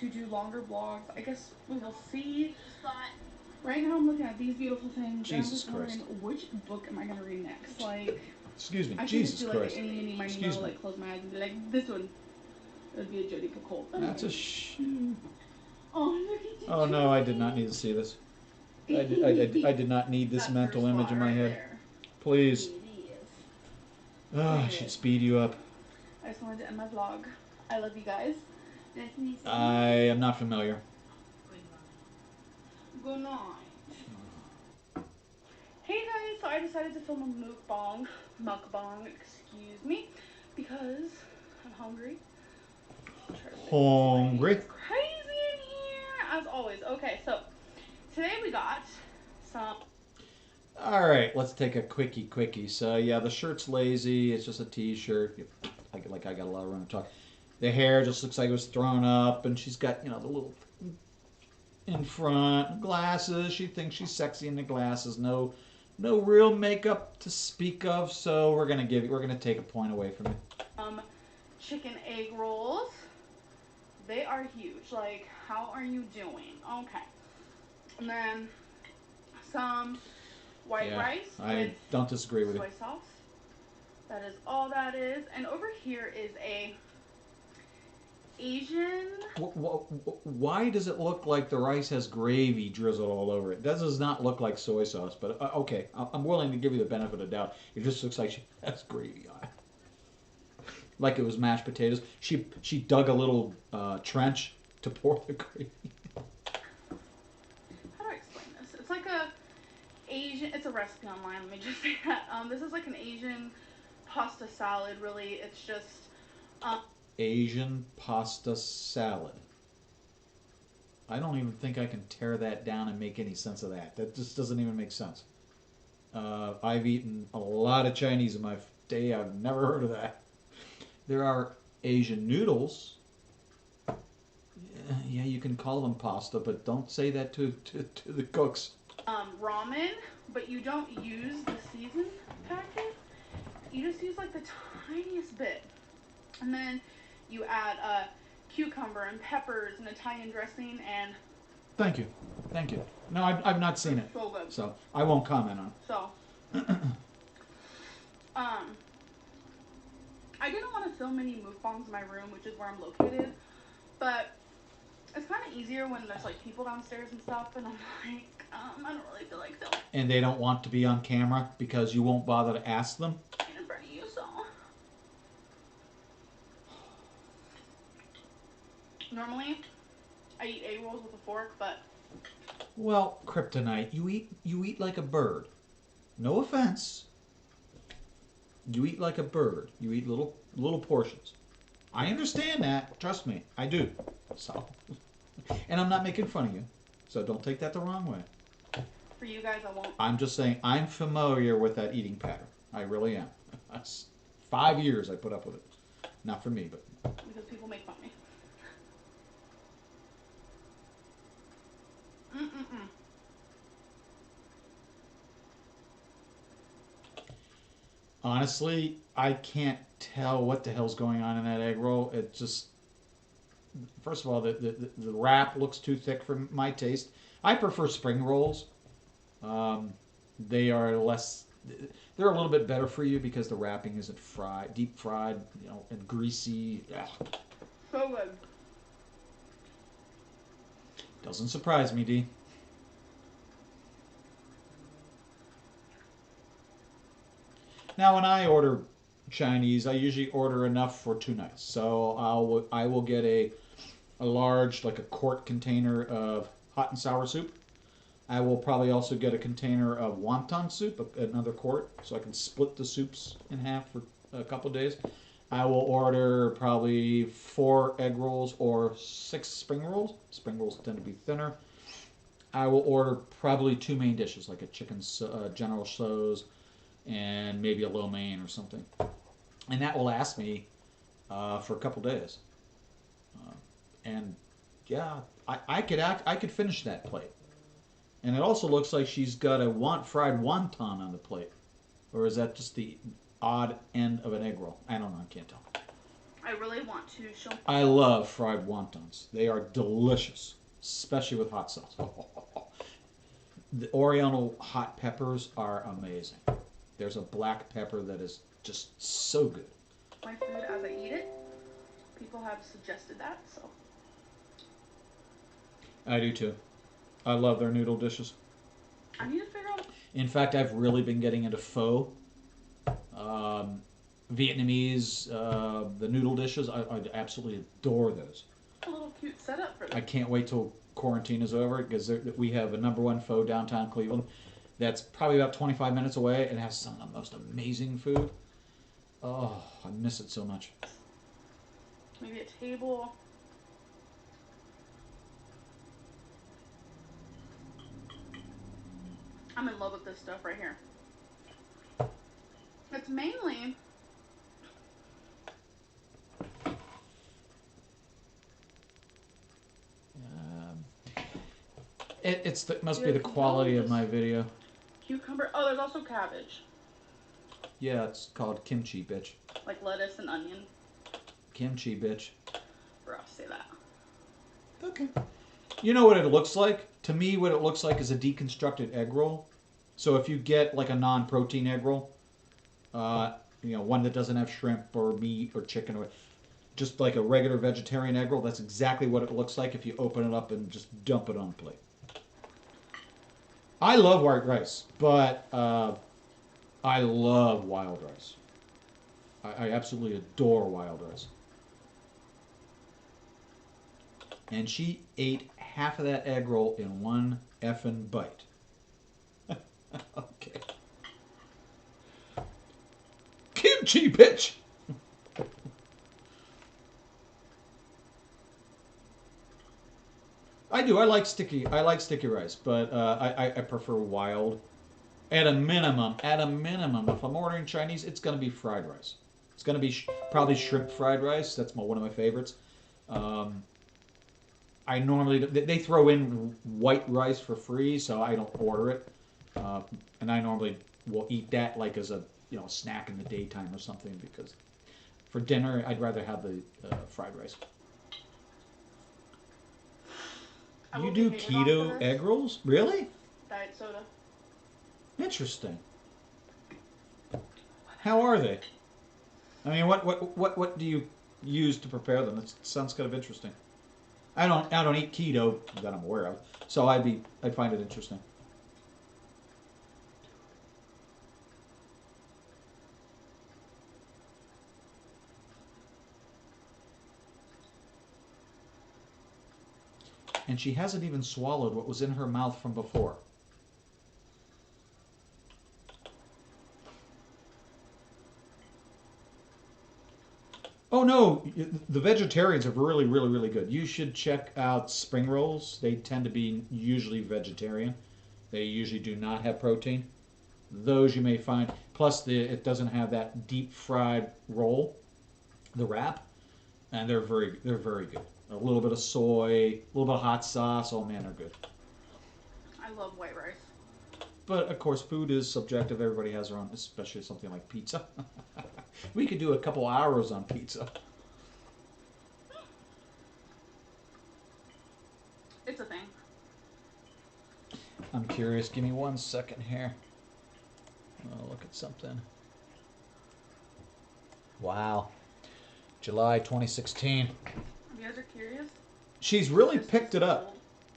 to do longer vlogs. I guess we will see. Right now I'm looking at these beautiful things. And I'm Jesus just wondering, Christ. which book am I gonna read next? Like, Excuse me. I could Jesus just do like Christ. any, mini, miny, Excuse mo, me. like close my eyes and be like, this one. It would be a Jodi Picoult. That's a shoe. Oh, look at you. Oh no, I did not need to see this. I did not need this That's mental your image spot in my right head. there. Please. It is. Oh, I should speed you up. I just wanted to end my vlog. I love you guys. I am not familiar. Good night. Hey guys, so I decided to film a mukbang, excuse me, because I'm hungry. Hungry. It's crazy in here, as always. Okay, so today we got some. All right, let's take a quickie. So yeah, the shirt's lazy. It's just a t-shirt. I got a lot of room to talk. The hair just looks like it was thrown up, and she's got the little in front glasses. She thinks she's sexy in the glasses. No real makeup to speak of. So we're gonna take a point away from it. Chicken egg rolls. They are huge. Like, how are you doing? Okay. And then some white rice I with don't disagree with you. soy sauce. That is all that is. And over here is a Asian. Why does it look like the rice has gravy drizzled all over it? That does not look like soy sauce, but okay, I'm willing to give you the benefit of the doubt. It just looks like she has gravy on it. Like it was mashed potatoes. She dug a little trench to pour the gravy. How do I explain this? It's like a Asian. It's a recipe online. Let me just say that. This is like an Asian pasta salad. Really, it's just. Asian pasta salad. I don't even think I can tear that down and make any sense of that. That just doesn't even make sense. I've eaten a lot of Chinese in my day. I've never heard of that. There are Asian noodles. Yeah, you can call them pasta, but don't say that to the cooks. Ramen, but you don't use the seasoned packet. You just use like the tiniest bit, and then you add cucumber and peppers and Italian dressing and. Thank you. No, I've not seen it, So good. so I won't comment on it. So, I didn't want to film any mukbangs in my room, which is where I'm located, but it's kind of easier when there's like people downstairs and stuff, and I'm like, I don't really feel like filming And they don't want to be on camera because you won't bother to ask them. in front of you, so. Normally, I eat egg rolls with a fork, but. Well, kryptonite, you eat like a bird. No offense. You eat like a bird. You eat little portions. I understand that. Trust me, I do. So, and I'm not making fun of you. So don't take that the wrong way. For you guys, I won't. I'm just saying I'm familiar with that eating pattern. I really am. That's 5 years I put up with it. Not for me, but. Because people make fun of me. Honestly, I can't tell what the hell's going on in that egg roll. It just, first of all, the wrap looks too thick for my taste. I prefer spring rolls. They are less, they're a little bit better for you because the wrapping isn't deep fried, and greasy. Ugh. So good. Doesn't surprise me, D. Now, when I order Chinese, I usually order enough for 2 nights. So I will get a large, like a quart container of hot and sour soup. I will probably also get a container of wonton soup, another quart, so I can split the soups in half for a couple of days. I will order probably 4 egg rolls or 6 spring rolls. Spring rolls tend to be thinner. I will order probably 2 main dishes, like a chicken General Tso's and maybe a lo mein or something. And that will last me for a couple days. And yeah, I could finish that plate. And it also looks like she's got a fried wonton on the plate. Or is that just the odd end of an egg roll? I don't know. I can't tell. I really want to show. I love fried wontons. They are delicious, especially with hot sauce. The Oriental hot peppers are amazing. There's a black pepper that is just so good. My food as I eat it. People have suggested that, so. I do too. I love their noodle dishes. I need to figure out. In fact, I've really been getting into pho. Vietnamese, the noodle dishes. I absolutely adore those. A little cute setup for I this. can't wait till quarantine is over because we have a #1 pho downtown Cleveland that's probably about 25 minutes away and has some of the most amazing food. Oh, I miss it so much. Maybe a table. I'm in love with this stuff right here. It's mainly It must be the quality of my video. cucumber. Oh, there's also cabbage. Yeah, it's called kimchi, bitch. Like lettuce and onion. Kimchi, bitch. Or I'll say that. Okay. You know what it looks like? To me, what it looks like is a deconstructed egg roll. So if you get like a non-protein egg roll, one that doesn't have shrimp or meat or chicken or just like a regular vegetarian egg roll, that's exactly what it looks like if you open it up and just dump it on a plate. I love white rice, but I love wild rice. I absolutely adore wild rice. And she ate half of that egg roll in one effing bite. Okay. Kimchi, bitch! I do. I like sticky rice, but I prefer wild. At a minimum, if I'm ordering Chinese, it's gonna be fried rice. It's gonna be probably shrimp fried rice. That's one of my favorites. I normally they throw in white rice for free, so I don't order it. And I normally will eat that like as a snack in the daytime or something because for dinner I'd rather have the fried rice. You do keto egg rolls? Really? Diet soda. Interesting. How are they? I mean, what do you use to prepare them? It sounds kind of interesting. I don't eat keto that I'm aware of, so I'd find it interesting. And she hasn't even swallowed what was in her mouth from before. Oh no, the vegetarians are really, really, really good. You should check out spring rolls. They tend to be usually vegetarian. They usually do not have protein. Those you may find. Plus, it doesn't have that deep fried roll, the wrap, and they're very good. A little bit of soy, a little bit of hot sauce. Oh man, they're good. I love white rice. But of course, food is subjective. Everybody has their own, especially something like pizza. We could do a couple hours on pizza. It's a thing. I'm curious. Give me 1 second here. I'll look at something. Wow. July 2016. You guys are curious? She's really picked it up.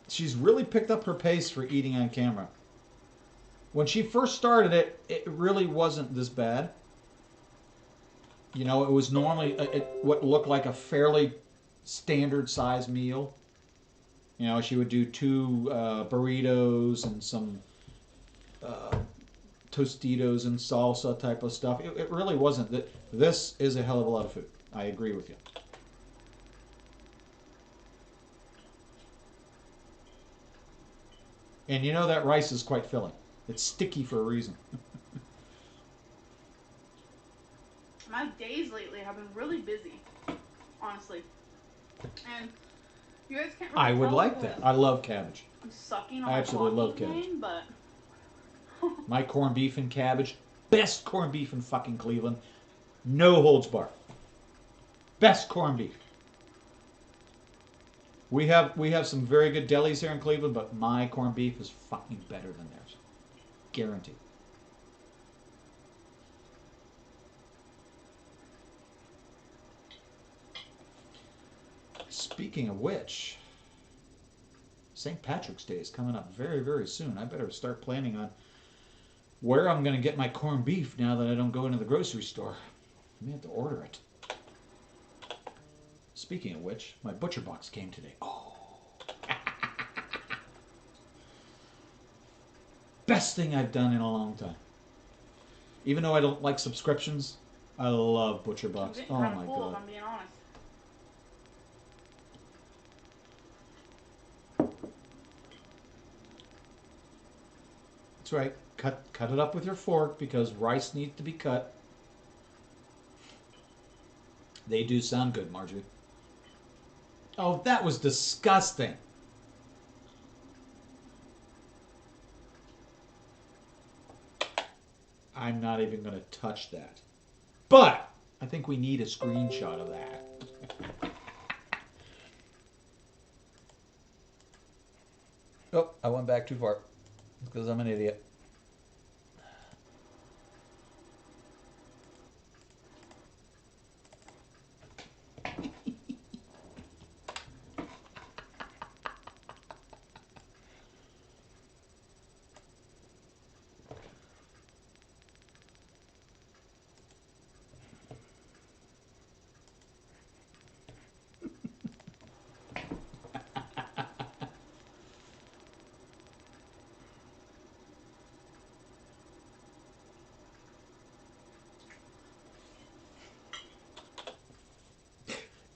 She's really picked up her pace for eating on camera. When she first started it, it really wasn't this bad. It was normally what looked like a fairly standard size meal. She would do 2 burritos and some Tostitos and salsa type of stuff. It really wasn't. This is a hell of a lot of food. I agree with you. And you know that rice is quite filling. It's sticky for a reason. My days lately have been really busy, honestly. And you guys can't really I would tell like because that. I love cabbage. I'm sucking on I my absolutely love walking cabbage. cane, but My corned beef and cabbage. Best corned beef in fucking Cleveland. No holds barred. Best corned beef. We have some very good delis here in Cleveland, but my corned beef is fucking better than theirs. Guaranteed. Speaking of which, St. Patrick's Day is coming up very, very soon. I better start planning on where I'm going to get my corned beef now that I don't go into the grocery store. I may have to order it. Speaking of which, my butcher box came today. Oh. Best thing I've done in a long time. Even though I don't like subscriptions, I love butcher I'm box. getting Oh kind my of full, god. if I'm being honest. That's right. Cut it up with your fork because rice needs to be cut. They do sound good, Marjorie. Oh, that was disgusting. I'm not even going to touch that. But I think we need a screenshot of that. Oh, I went back too far because I'm an idiot.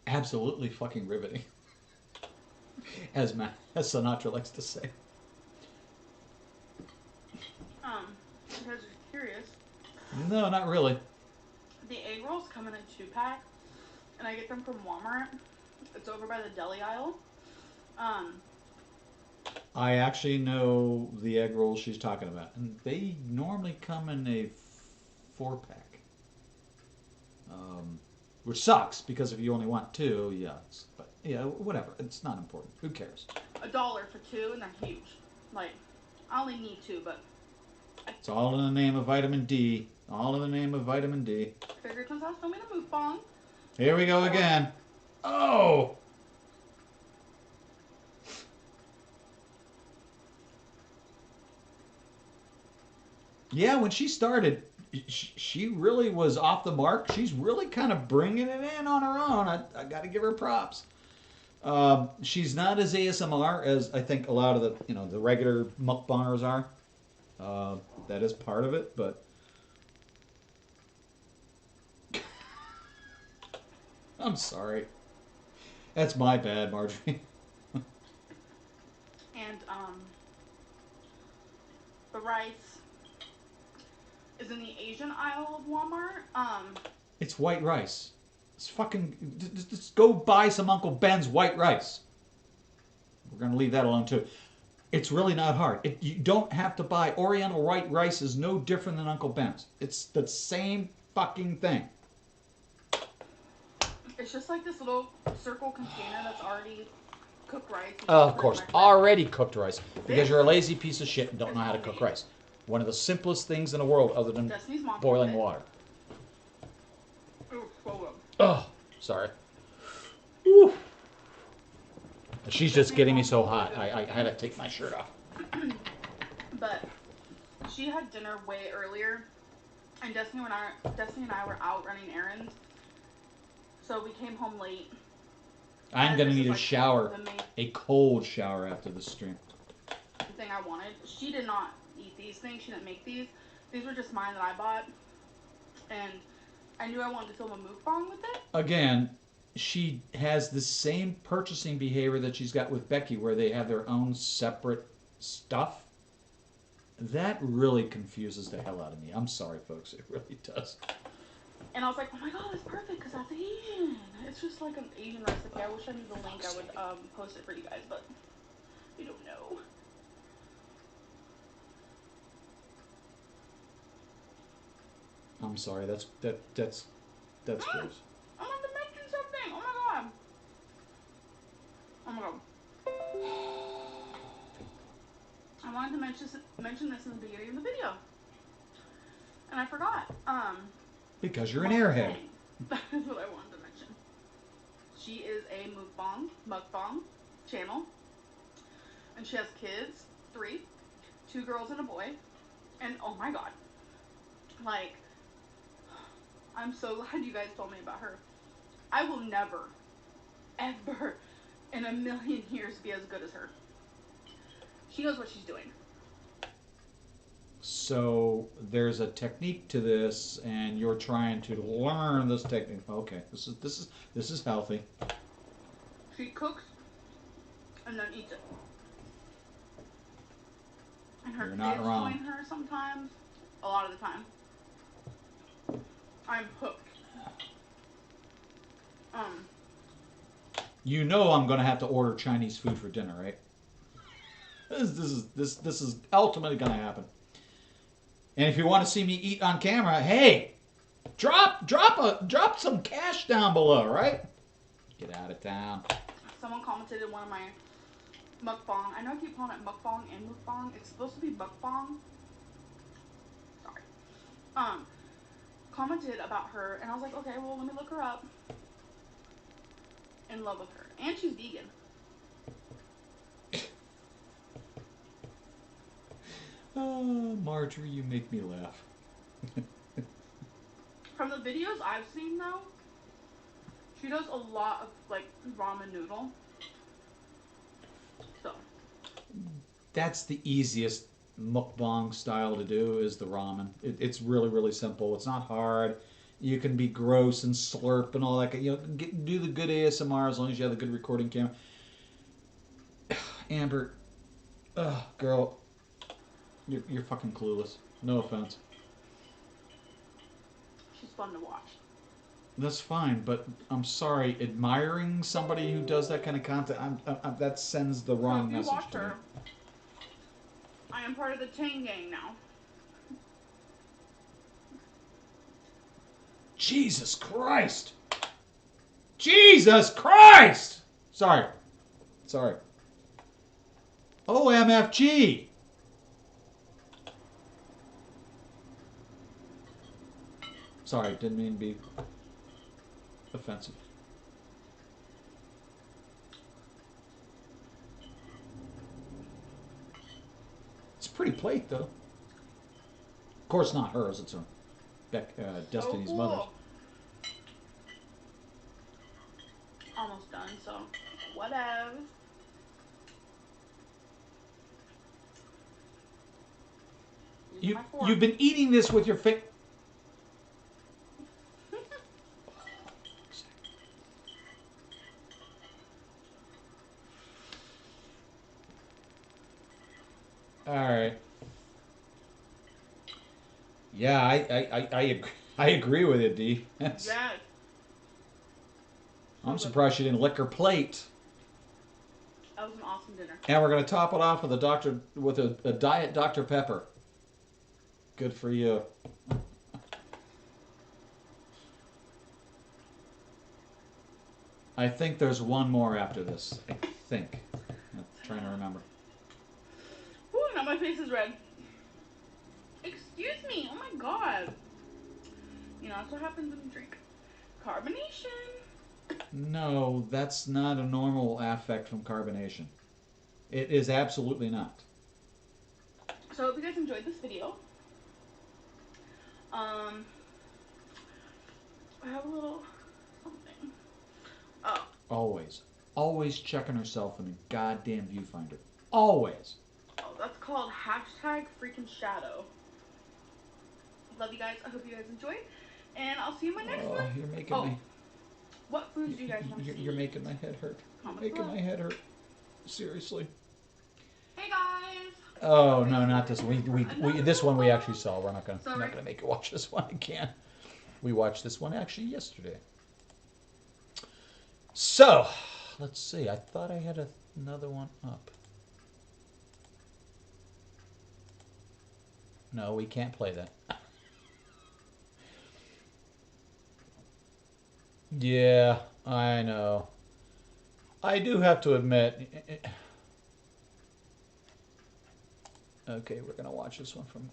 Absolutely fucking riveting. As Sinatra likes to say. You guys are curious. No, not really. The egg rolls come in a 2-pack, and I get them from Walmart. It's over by the deli aisle. I actually know the egg rolls she's talking about. And they normally come in a 4-pack. Which sucks, because if you only want 2, yeah. But, yeah, whatever. It's not important. Who cares? $1 for 2, and they're huge. Like, I only need 2, but It's all in the name of vitamin D. All in the name of vitamin D. I figured since I was filming a mukbang. Here we go again. Oh! Yeah, when she started, she really was off the mark. She's really kind of bringing it in on her own. I got to give her props. She's not as ASMR as I think a lot of the regular mukbangers are. That is part of it, but I'm sorry. That's my bad, Marjorie. And, the rice is in the Asian aisle of Walmart. It's white rice. It's fucking. Just go buy some Uncle Ben's white rice. We're gonna leave that alone too. It's really not hard. You don't have to buy Oriental white rice. Is no different than Uncle Ben's. It's the same fucking thing. It's just like this little circle container that's already cooked rice. Of course, already cooked rice. Because you're a lazy piece of shit and don't know how to cook rice. One of the simplest things in the world other than Destiny's mom boiling did it. water. Ooh, whoa, whoa. Oh, sorry. Whew. She's just getting me so hot. I had to take my shirt off. But she had dinner way earlier, and Destiny and I were out running errands, so we came home late. I'm And gonna this need is a like shower, the main a cold shower after the stream. thing I wanted. She did not eat these things. She didn't make these. These were just mine that I bought, and I knew I wanted to film a mukbang with it. Again, she has the same purchasing behavior that she's got with Becky, where they have their own separate stuff. That really confuses the hell out of me. I'm sorry, folks. It really does. And I was like, oh my god, that's perfect because that's Asian. It's just like an Asian recipe. I wish I knew the link. I would post it for you guys, but you don't know. I'm sorry. That's gross. I wanted to mention something. Oh my god. Oh my god. I wanted to mention this in the beginning of the video, and I forgot. Because you're an airhead. That is what I wanted to mention. She is a mukbang channel, and she has kids, 3, 2 girls and a boy, and oh my god, like, I'm so glad you guys told me about her. I will never, ever, in a million years be as good as her. She knows what she's doing. So there's a technique to this, and you're trying to learn this technique. Okay, this is healthy. She cooks and then eats it. And her You're kids not wrong. join her sometimes. A lot of the time. I'm hooked. You know I'm gonna have to order Chinese food for dinner, right? This is ultimately gonna happen. And if you want to see me eat on camera, hey, drop some cash down below, right? Get out of town. Someone commented in one of my mukbang. I know I keep calling it mukbang and mukbang. It's supposed to be mukbang. Sorry. Commented about her, and I was like, okay, well, let me look her up. In love with her. And she's vegan. Oh, Marjorie, you make me laugh. From the videos I've seen, though, she does a lot of, like, ramen noodle. So. That's the easiest mukbang style to do, is the ramen. It's really, really simple. It's not hard. You can be gross and slurp and all that. You know, do the good ASMR as long as you have the good recording camera. Amber, girl, you're fucking clueless. No offense. She's fun to watch. That's fine, but I'm sorry. Admiring somebody who does that kind of content, that sends the wrong so if you message watch to me. her, I am part of the chain gang now. Jesus Christ! Jesus Christ! Sorry. OMFG! Sorry, didn't mean to be offensive. It's a pretty plate, though. Of course, not hers. It's her, Destiny's cool. mother's. Almost done, so whatever. You've been eating this with your finger. All right. Yeah, I agree with it, Dee. Yes. I'm surprised she didn't lick her plate. That was an awesome dinner. And we're gonna top it off with a diet Dr. Pepper. Good for you. I think there's one more after this. I think. I'm trying to remember. Ooh, now my face is red. Excuse me. Oh my god. You know, that's what happens when you drink. Carbonation. No, that's not a normal affect from carbonation. It is absolutely not. So I hope you guys enjoyed this video. I have a little something. Oh. Always checking herself in a goddamn viewfinder. Always. Oh, that's called hashtag freaking shadow. Love you guys. I hope you guys enjoyed. And I'll see you in my next Oh, one. you're making Oh, me. what foods do you guys want to see? You're making my head hurt. You're Comment making below. my head hurt. Seriously. Hey guys. Oh no, not this one. This one we actually saw. We're not gonna make you watch this one again. We watched this one actually yesterday. So, let's see. I thought I had another one up. No, we can't play that. Yeah, I know. I do have to admit. Okay, we're gonna watch this one from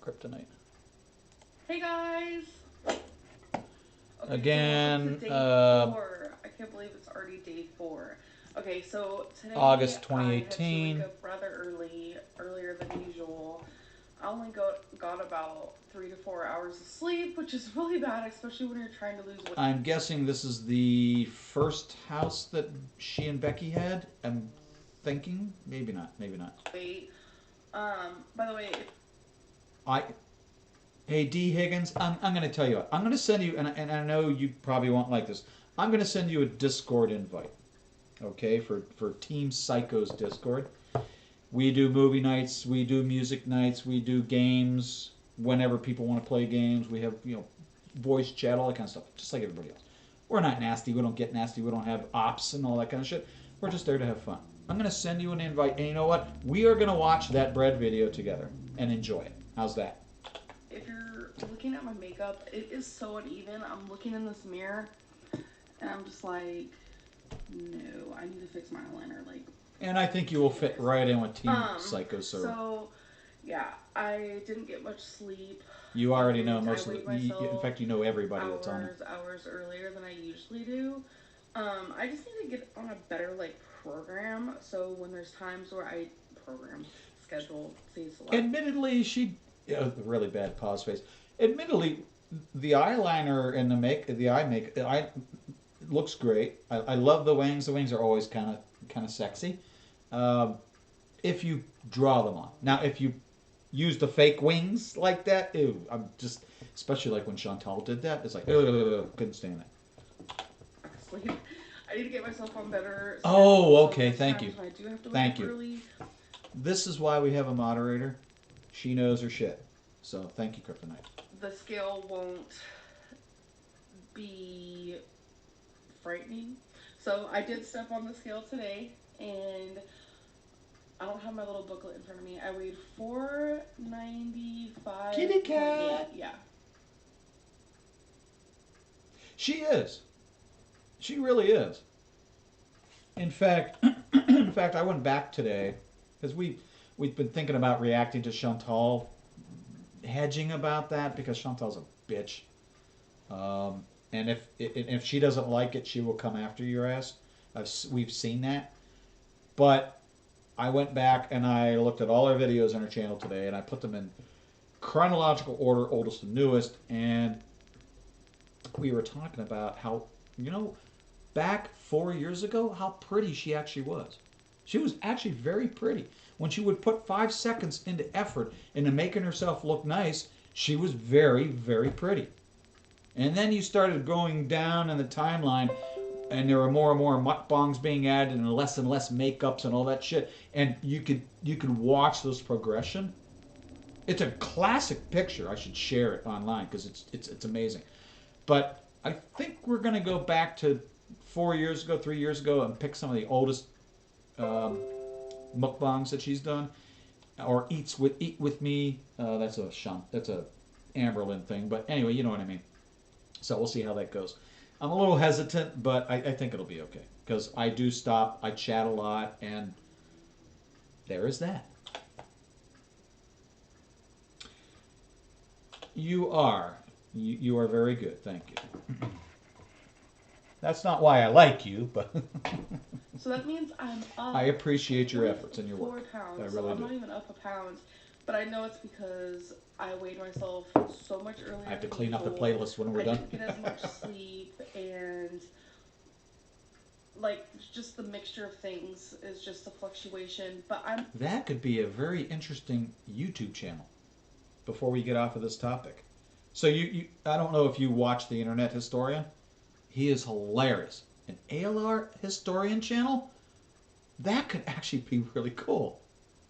Kryptonite. Hey guys. Okay, Again, so welcome to day 4. I can't believe it's already day 4. Okay, so today August I had 2018. to wake up rather earlier than usual. I only got about 3 to 4 hours of sleep, which is really bad, especially when you're trying to lose weight. I'm guessing this is the first house that she and Becky had. I'm thinking, maybe not. Wait. By the way, Hey D Higgins, I'm going to tell you what. I'm going to send you, and I know you probably won't like this. I'm going to send you a Discord invite, okay, for Team Psycho's Discord. We do movie nights, we do music nights, we do games whenever people want to play games. We have, voice chat, all that kind of stuff, just like everybody else. We're not nasty. We don't get nasty. We don't have ops and all that kind of shit. We're just there to have fun. I'm going to send you an invite, and you know what? We are going to watch that bread video together and enjoy it. How's that? if you're looking at my makeup, it is so uneven. I'm looking in this mirror, and I'm just like, no, I need to fix my eyeliner. And I think you will fit right in with Team Psycho. So, yeah, I didn't get much sleep. You already know And most of the. In fact, you know everybody that's on it. Hours earlier than I usually do. I just need to get on a better program. So when there's times where I program, schedule, select. Admittedly, really bad pause face. Admittedly, the eyeliner and the eye looks great. I love the wings. The wings are always kind of sexy. If you draw them on. Now, if you use the fake wings like that, ew, I'm just, especially like when Chantal did that, it's like, couldn't stand it. Sleep. I need to get myself on better. Oh, okay. Thank you. I do have to Thank wake you. up early. This is why we have a moderator. She knows her shit. So thank you, Kryptonite. The scale won't be frightening. So I did step on the scale today, and I don't have my little booklet in front of me. I weighed 495. Kitty cat. Yeah. She is. She really is. In fact, I went back today because we've been thinking about reacting to Chantal, hedging about that because Chantal's a bitch. And if she doesn't like it, she will come after your ass. We've seen that. But I went back and I looked at all our videos on our channel today, and I put them in chronological order, oldest to newest, and we were talking about how, back 4 years ago, how pretty she actually was. She was actually very pretty. When she would put 5 seconds into effort into making herself look nice, she was very, very pretty. And then you started going down in the timeline, and there were more and more mukbangs being added and less makeups and all that shit. And you could watch this progression. It's a classic picture. I should share it online because it's amazing. But I think we're going to go back to 4 years ago, 3 years ago, and pick some of the oldest mukbangs that she's done, or eat with me. That's a Amberlin thing. But anyway, you know what I mean. So we'll see how that goes. I'm a little hesitant, but I think it'll be okay because I do stop. I chat a lot, and there is that. You are very good. Thank you. That's not why I like you, but So that means I'm up. I appreciate your efforts and your work. 4 pounds. I really so I'm do. not even up a pound, but I know it's because I weighed myself so much earlier. I have to than clean up the usual. playlist when we're I done. didn't get as much sleep, and just the mixture of things is just a fluctuation. But That could be a very interesting YouTube channel. Before we get off of this topic, So I don't know if you watch the Internet Historian. He is hilarious. An ALR Historian channel? That could actually be really cool.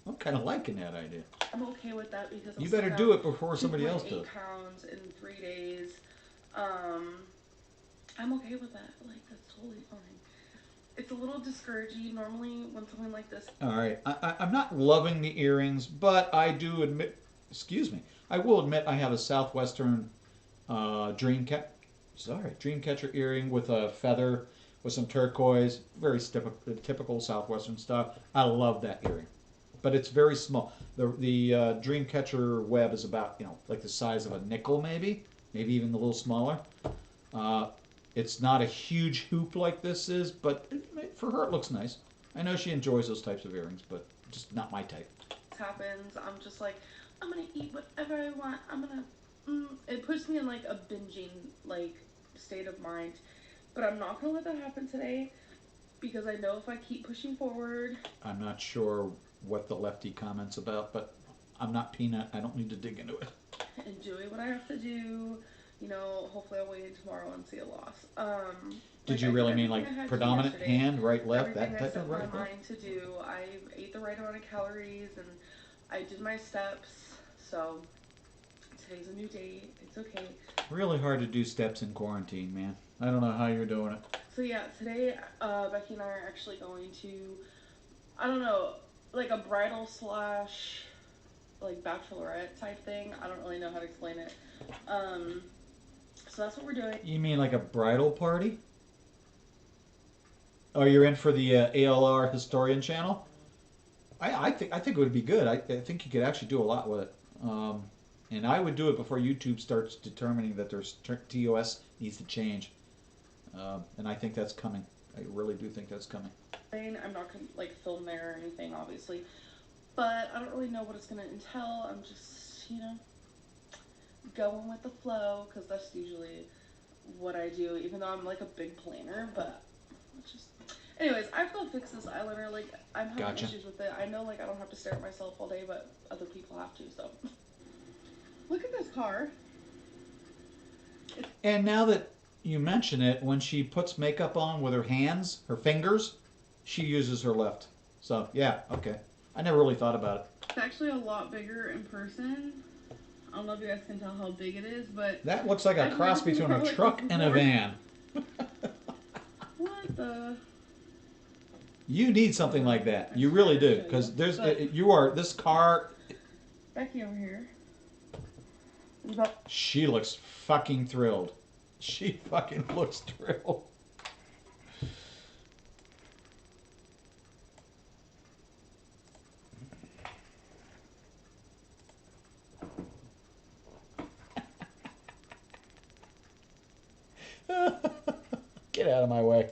I'm kind of liking that idea. I'm okay with that because You better do it before somebody else does. 8 pounds in 3 days. I'm okay with that. Like, that's totally fine. It's a little discouraging normally when something like this. All right. I'm not loving the earrings, but I do admit, excuse me, I will admit I have a Southwestern Dreamcatcher earring with a feather, with some turquoise, very typical Southwestern stuff. I love that earring, but it's very small. The Dreamcatcher web is about, like the size of a nickel, maybe even a little smaller. It's not a huge hoop like this is, but for her it looks nice. I know she enjoys those types of earrings, but just not my type. This happens, I'm just like, I'm gonna eat whatever I want. It puts me in like a binging like state of mind, but I'm not gonna let that happen today because I know if I keep pushing forward. I'm not sure what the lefty comment's about, but I'm not Peanut. I don't need to dig into it. Enjoy what I have to do. Hopefully I'll wait in tomorrow and see a loss. Did you really mean like predominant hand, right, left, that type of right? Everything I set my mind to do. I ate the right amount of calories and I did my steps. So today's a new day. It's okay. Really hard to do steps in quarantine, man. I don't know how you're doing it. So yeah, today Becky and I are actually going to, I don't know, like a bridal slash like bachelorette type thing. I don't really know how to explain it. So that's what we're doing. You mean like a bridal party? Oh, you're in for the ALR Historian channel? I think it would be good. I think you could actually do a lot with it. And I would do it before YouTube starts determining that their TOS needs to change. And I think that's coming. I really do think that's coming. I'm not going to like film there or anything, obviously. But I don't really know what it's going to entail. I'm just, going with the flow, because that's usually what I do, even though I'm like a big planner, but it's just... Anyways, I have to go fix this eyeliner. Like, I'm having issues with it. I know, like, I don't have to stare at myself all day, but other people have to, so... Look at this car. And now that you mention it, when she puts makeup on with her hands, her fingers, she uses her left. So, yeah, okay. I never really thought about it. It's actually a lot bigger in person. I don't know if you guys can tell how big it is, but... That looks like a cross between a truck and a van. What the... You need something like that. You really do. Because this car... Becky over here. She looks fucking thrilled. She fucking looks thrilled. Get out of my way.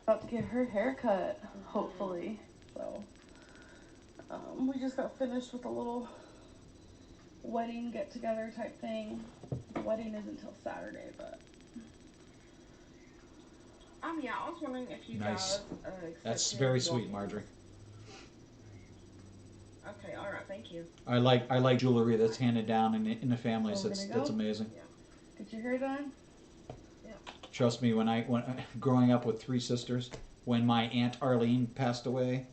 About to get her haircut, hopefully. So, we just got finished with a little wedding get-together type thing. The wedding isn't until Saturday, but... Yeah, I was wondering if you Nice. guys... That's very sweet, Marjorie. Okay, alright, thank you. I like jewelry that's handed down in the families. So That's amazing. Yeah. Get your hair done? Trust me, when growing up with 3 sisters, when my Aunt Arlene passed away,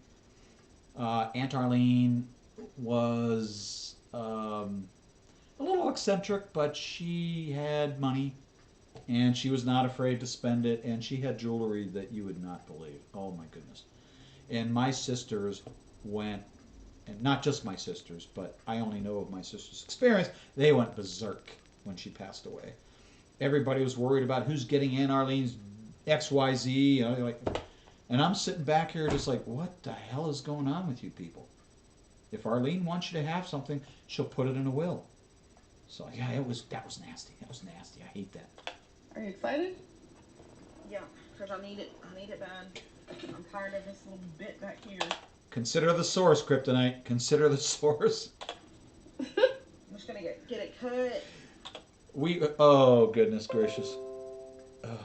Aunt Arlene was a little eccentric, but she had money, and she was not afraid to spend it, and she had jewelry that you would not believe. Oh my goodness. And my sisters went, and not just my sisters, but I only know of my sister's experience, they went berserk when she passed away. Everybody was worried about who's getting Aunt Arlene's XYZ, and I'm sitting back here just like, what the hell is going on with you people? If Arlene wants you to have something, she'll put it in a will. So yeah, that was nasty. That was nasty. I hate that. Are you excited? Yeah, because I need it. I need it bad. I'm tired of this little bit back here. Consider the source, Kryptonite. Consider the source. I'm just gonna get it cut. Oh goodness gracious. Oh.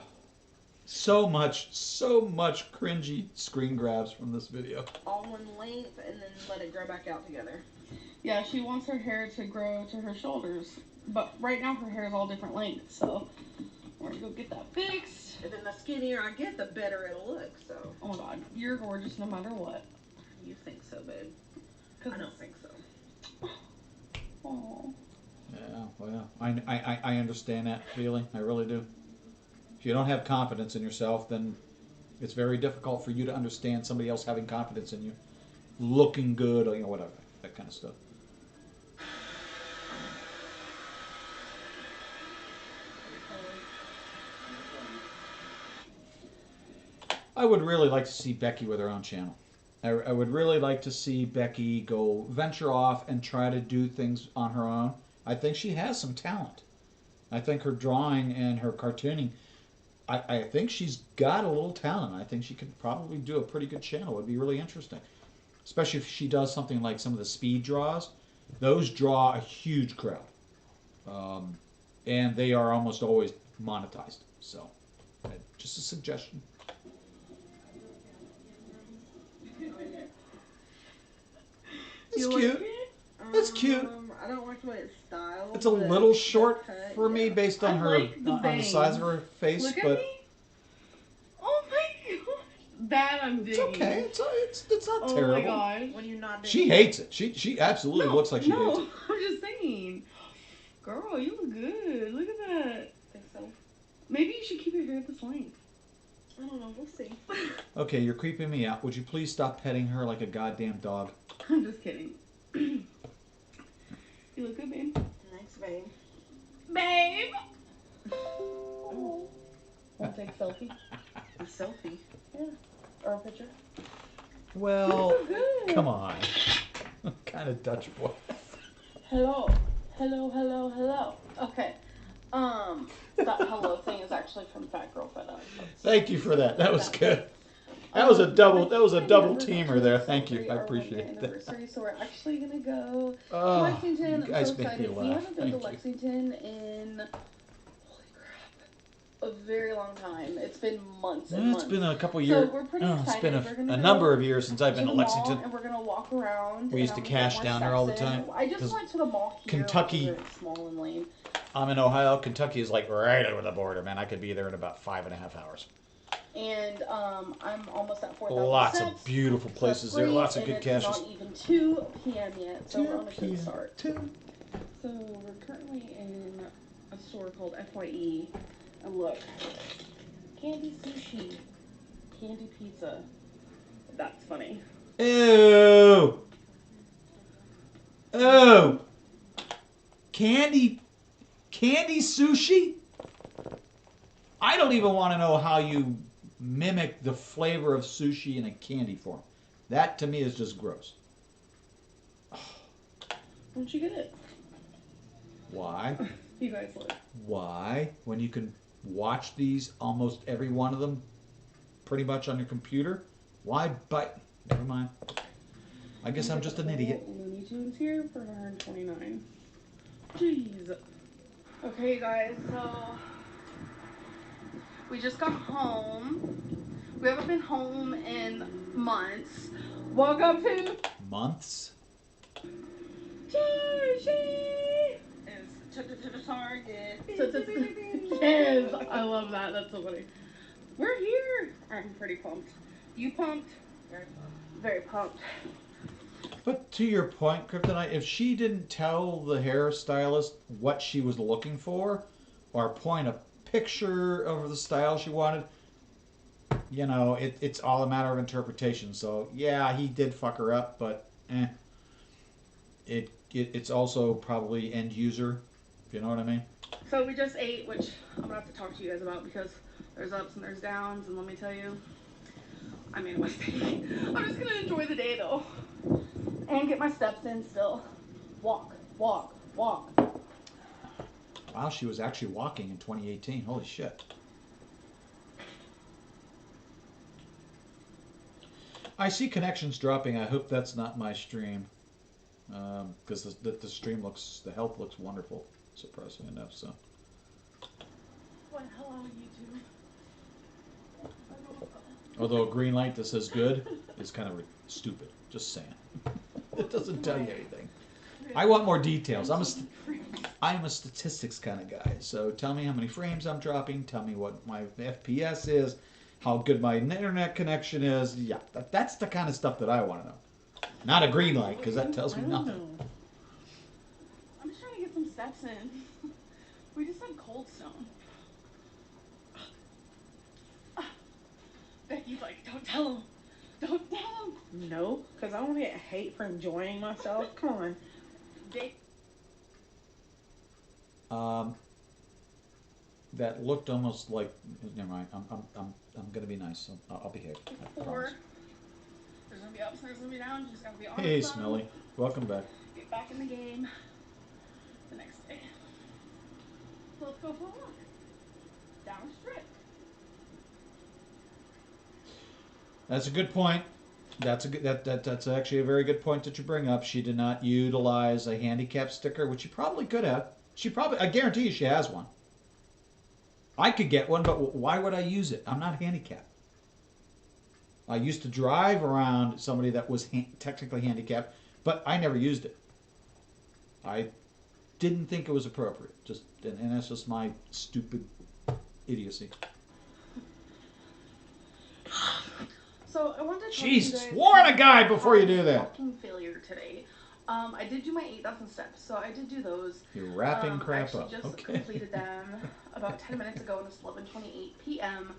so much cringy screen grabs from this video. All one length and then let it grow back out together. Yeah, she wants her hair to grow to her shoulders. But right now her hair is all different lengths, so we're gonna go get that fixed. And then the skinnier I get, the better it'll look, so. Oh my god, you're gorgeous no matter what. You think so, babe? I don't think so. Oh. Yeah, well, I understand that feeling. I really do. If you don't have confidence in yourself, then it's very difficult for you to understand somebody else having confidence in you, looking good, or whatever, that kind of stuff. I would really like to see Becky with her own channel. I would really like to see Becky go venture off and try to do things on her own. I think she has some talent. I think her drawing and her cartooning, I think she's got a little talent. I think she could probably do a pretty good channel. It would be really interesting. Especially if she does something like some of the speed draws. Those draw a huge crowd. And they are almost always monetized. So, just a suggestion. It's cute. It's cute. I don't like the way it's styled. It's a little short for me based on I her like the on the size of her bangs. face, Look at but me. Oh my god. That I'm it's digging. okay. It's not Oh terrible. my gosh. When you're not She hates it. She absolutely looks like she hates No, it. I'm just saying. Girl, you look good. Look at that. think so. Maybe you should keep your hair this length. I don't know. We'll see. Okay, you're creeping me out. Would you please stop petting her like a goddamn dog? I'm just kidding. You look good, babe. Thanks, babe. Babe! Oh. Want to take a selfie? A selfie. Yeah. Or a picture? Well, You look good. come on. Kind of Dutch boy. Hello. Hello, hello, hello. Okay. That hello thing is actually from Fat Girl Fed Up. Thank you for that. That was good. That was a double teamer there. Thank you. I appreciate that. Anniversary, so we're actually gonna go to Oh, Lexington. you guys I'm so make me excited. We laugh. haven't been to Thank you. Lexington in holy crap, a very long time. It's been months and It's months. been a couple So years. we're pretty It's excited. been We're gonna a go number of years since I've been to to the mall, Lexington. and we're gonna walk around. We used and to I'm gonna cash get down more there all the steps in. time, I just 'cause went to the mall here. Kentucky- which is very small and lame. I'm in Ohio. Kentucky is like right over the border, man. I could be there in about 5.5 hours. And I'm almost at 4,000 Lots steps. of beautiful So places that's there. great, Lots of and good it's caches. not even 2 p.m. yet, so we're on a 2 good p.m. start. 2. So we're currently in a store called FYE, and look, candy sushi, candy pizza. That's funny. Ew. Ew. Candy sushi? I don't even want to know how you mimic the flavor of sushi in a candy form. That to me is just gross. Where'd you get it? Why? You guys look. Why? When you can watch these, almost every one of them, pretty much on your computer? Why bite? Never mind. I guess I'm just an idiot. Looney Tunes here for 129. Jeez. Okay, guys, so we just got home. We haven't been home in months. Woke up to Months? Jersey. It's took it to the Target. Yes, I love that. That's so funny. We're here. I'm pretty pumped. You pumped? Very fun. Very pumped. But to your point, Kryptonite, if she didn't tell the hairstylist what she was looking for, or point a picture of the style she wanted, you know, it's all a matter of interpretation. So, yeah, he did fuck her up, but it's also probably end user, if you know what I mean. So we just ate, which I'm gonna have to talk to you guys about because there's ups and there's downs, and let me tell you, I made a mistake. I'm just gonna enjoy the day though, and get my steps in still. Walk, walk, walk. Wow, she was actually walking in 2018. Holy shit. I see connections dropping. I hope that's not my stream. Because the stream looks, the health looks wonderful, surprisingly enough, so. Well, hello YouTube. Although a green light that says good is kind of stupid. Just saying. It doesn't tell you anything. I want more details. I'm a statistics kind of guy. So tell me how many frames I'm dropping. Tell me what my FPS is. How good my internet connection is. Yeah, that's the kind of stuff that I want to know. Not a green light, because that tells me nothing. Know. I'm just trying to get some steps in. We just had Cold Stone. Becky's like, don't tell him. Don't tell him. No, because I don't get hate for enjoying myself. Come on. That looked almost like. Never mind. I'm gonna be nice. I'll behave. I Or promise. there's gonna be ups, there's gonna be downs. You just gotta be honest. Hey, about 'em. Smelly. Welcome back. Get back in the game the next day. So let's go for a walk. Down a strip. That's a good point. That's actually a very good point that you bring up. She did not utilize a handicap sticker, which she probably could have. I guarantee you she has one. I could get one, but why would I use it? I'm not handicapped. I used to drive around somebody that was technically handicapped, but I never used it. I didn't think it was appropriate. And that's just my stupid idiocy. So I wanted to tell Jesus, you guys warn a guy before you do that. Fucking failure today. I did do my 8,000 steps, so I did do those. You're wrapping I crap actually up. just Okay. completed them about 10 minutes ago, and it's 11:28 p.m.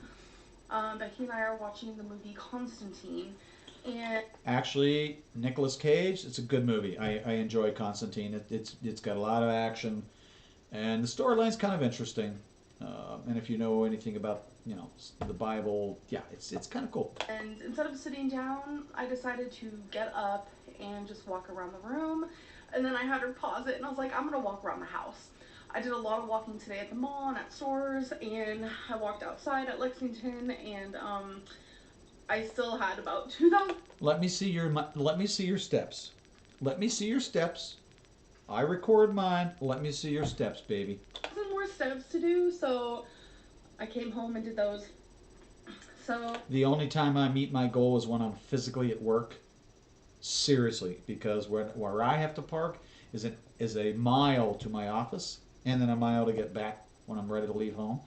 Becky and I are watching the movie Constantine, and Actually, Nicolas Cage, it's a good movie. I enjoy Constantine. It's got a lot of action, and the storyline's kind of interesting. And if you know anything about the Bible, yeah, it's kind of cool. And instead of sitting down, I decided to get up and just walk around the room. And then I had her pause it, and I was like, I'm gonna walk around the house. I did a lot of walking today at the mall and at stores, and I walked outside at Lexington, and I still had about 2,000. Let me see your steps. Let me see your steps. I record mine. Let me see your steps, baby. More steps to do, so I came home and did those. So The only time I meet my goal is when I'm physically at work. Seriously, because where I have to park is a mile to my office, and then a mile to get back when I'm ready to leave home.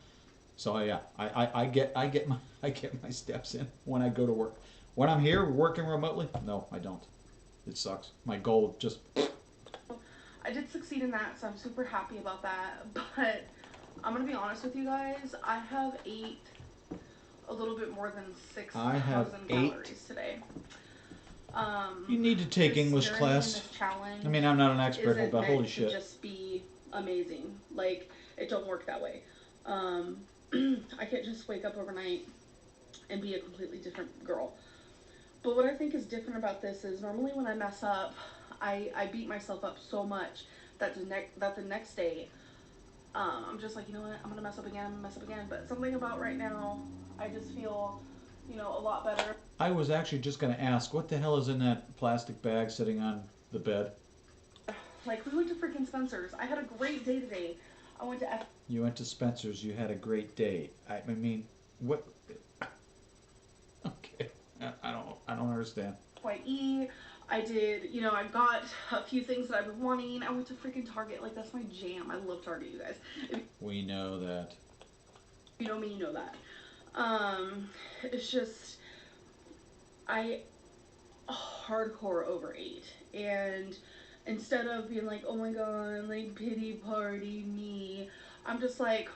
So yeah, I get my steps in when I go to work. When I'm here working remotely, no, I don't. It sucks. My goal just. I did succeed in that, so I'm super happy about that. But I'm gonna be honest with you guys. I have ate a little bit more than 6,000 calories today. You need to take this English journey class. and this challenge I mean, I'm not an expert, isn't but meant holy to shit. just be amazing. Like, it don't work that way. I can't just wake up overnight and be a completely different girl. But what I think is different about this is normally when I mess up, I beat myself up so much that the next day, I'm just like, you know what, I'm gonna mess up again. But something about right now, I just feel, a lot better. I was actually just going to ask, what the hell is in that plastic bag sitting on the bed? Like, we went to freaking Spencer's. I had a great day today. I went to You went to Spencer's. You had a great day. I mean, what? Okay, I don't understand. FYE. I did, I got a few things that I've been wanting. I went to freaking Target. Like, that's my jam. I love Target, you guys. If We know that. you know me, you know that. It's just, I hardcore overate. And instead of being like, oh my god, like, pity party me, I'm just like,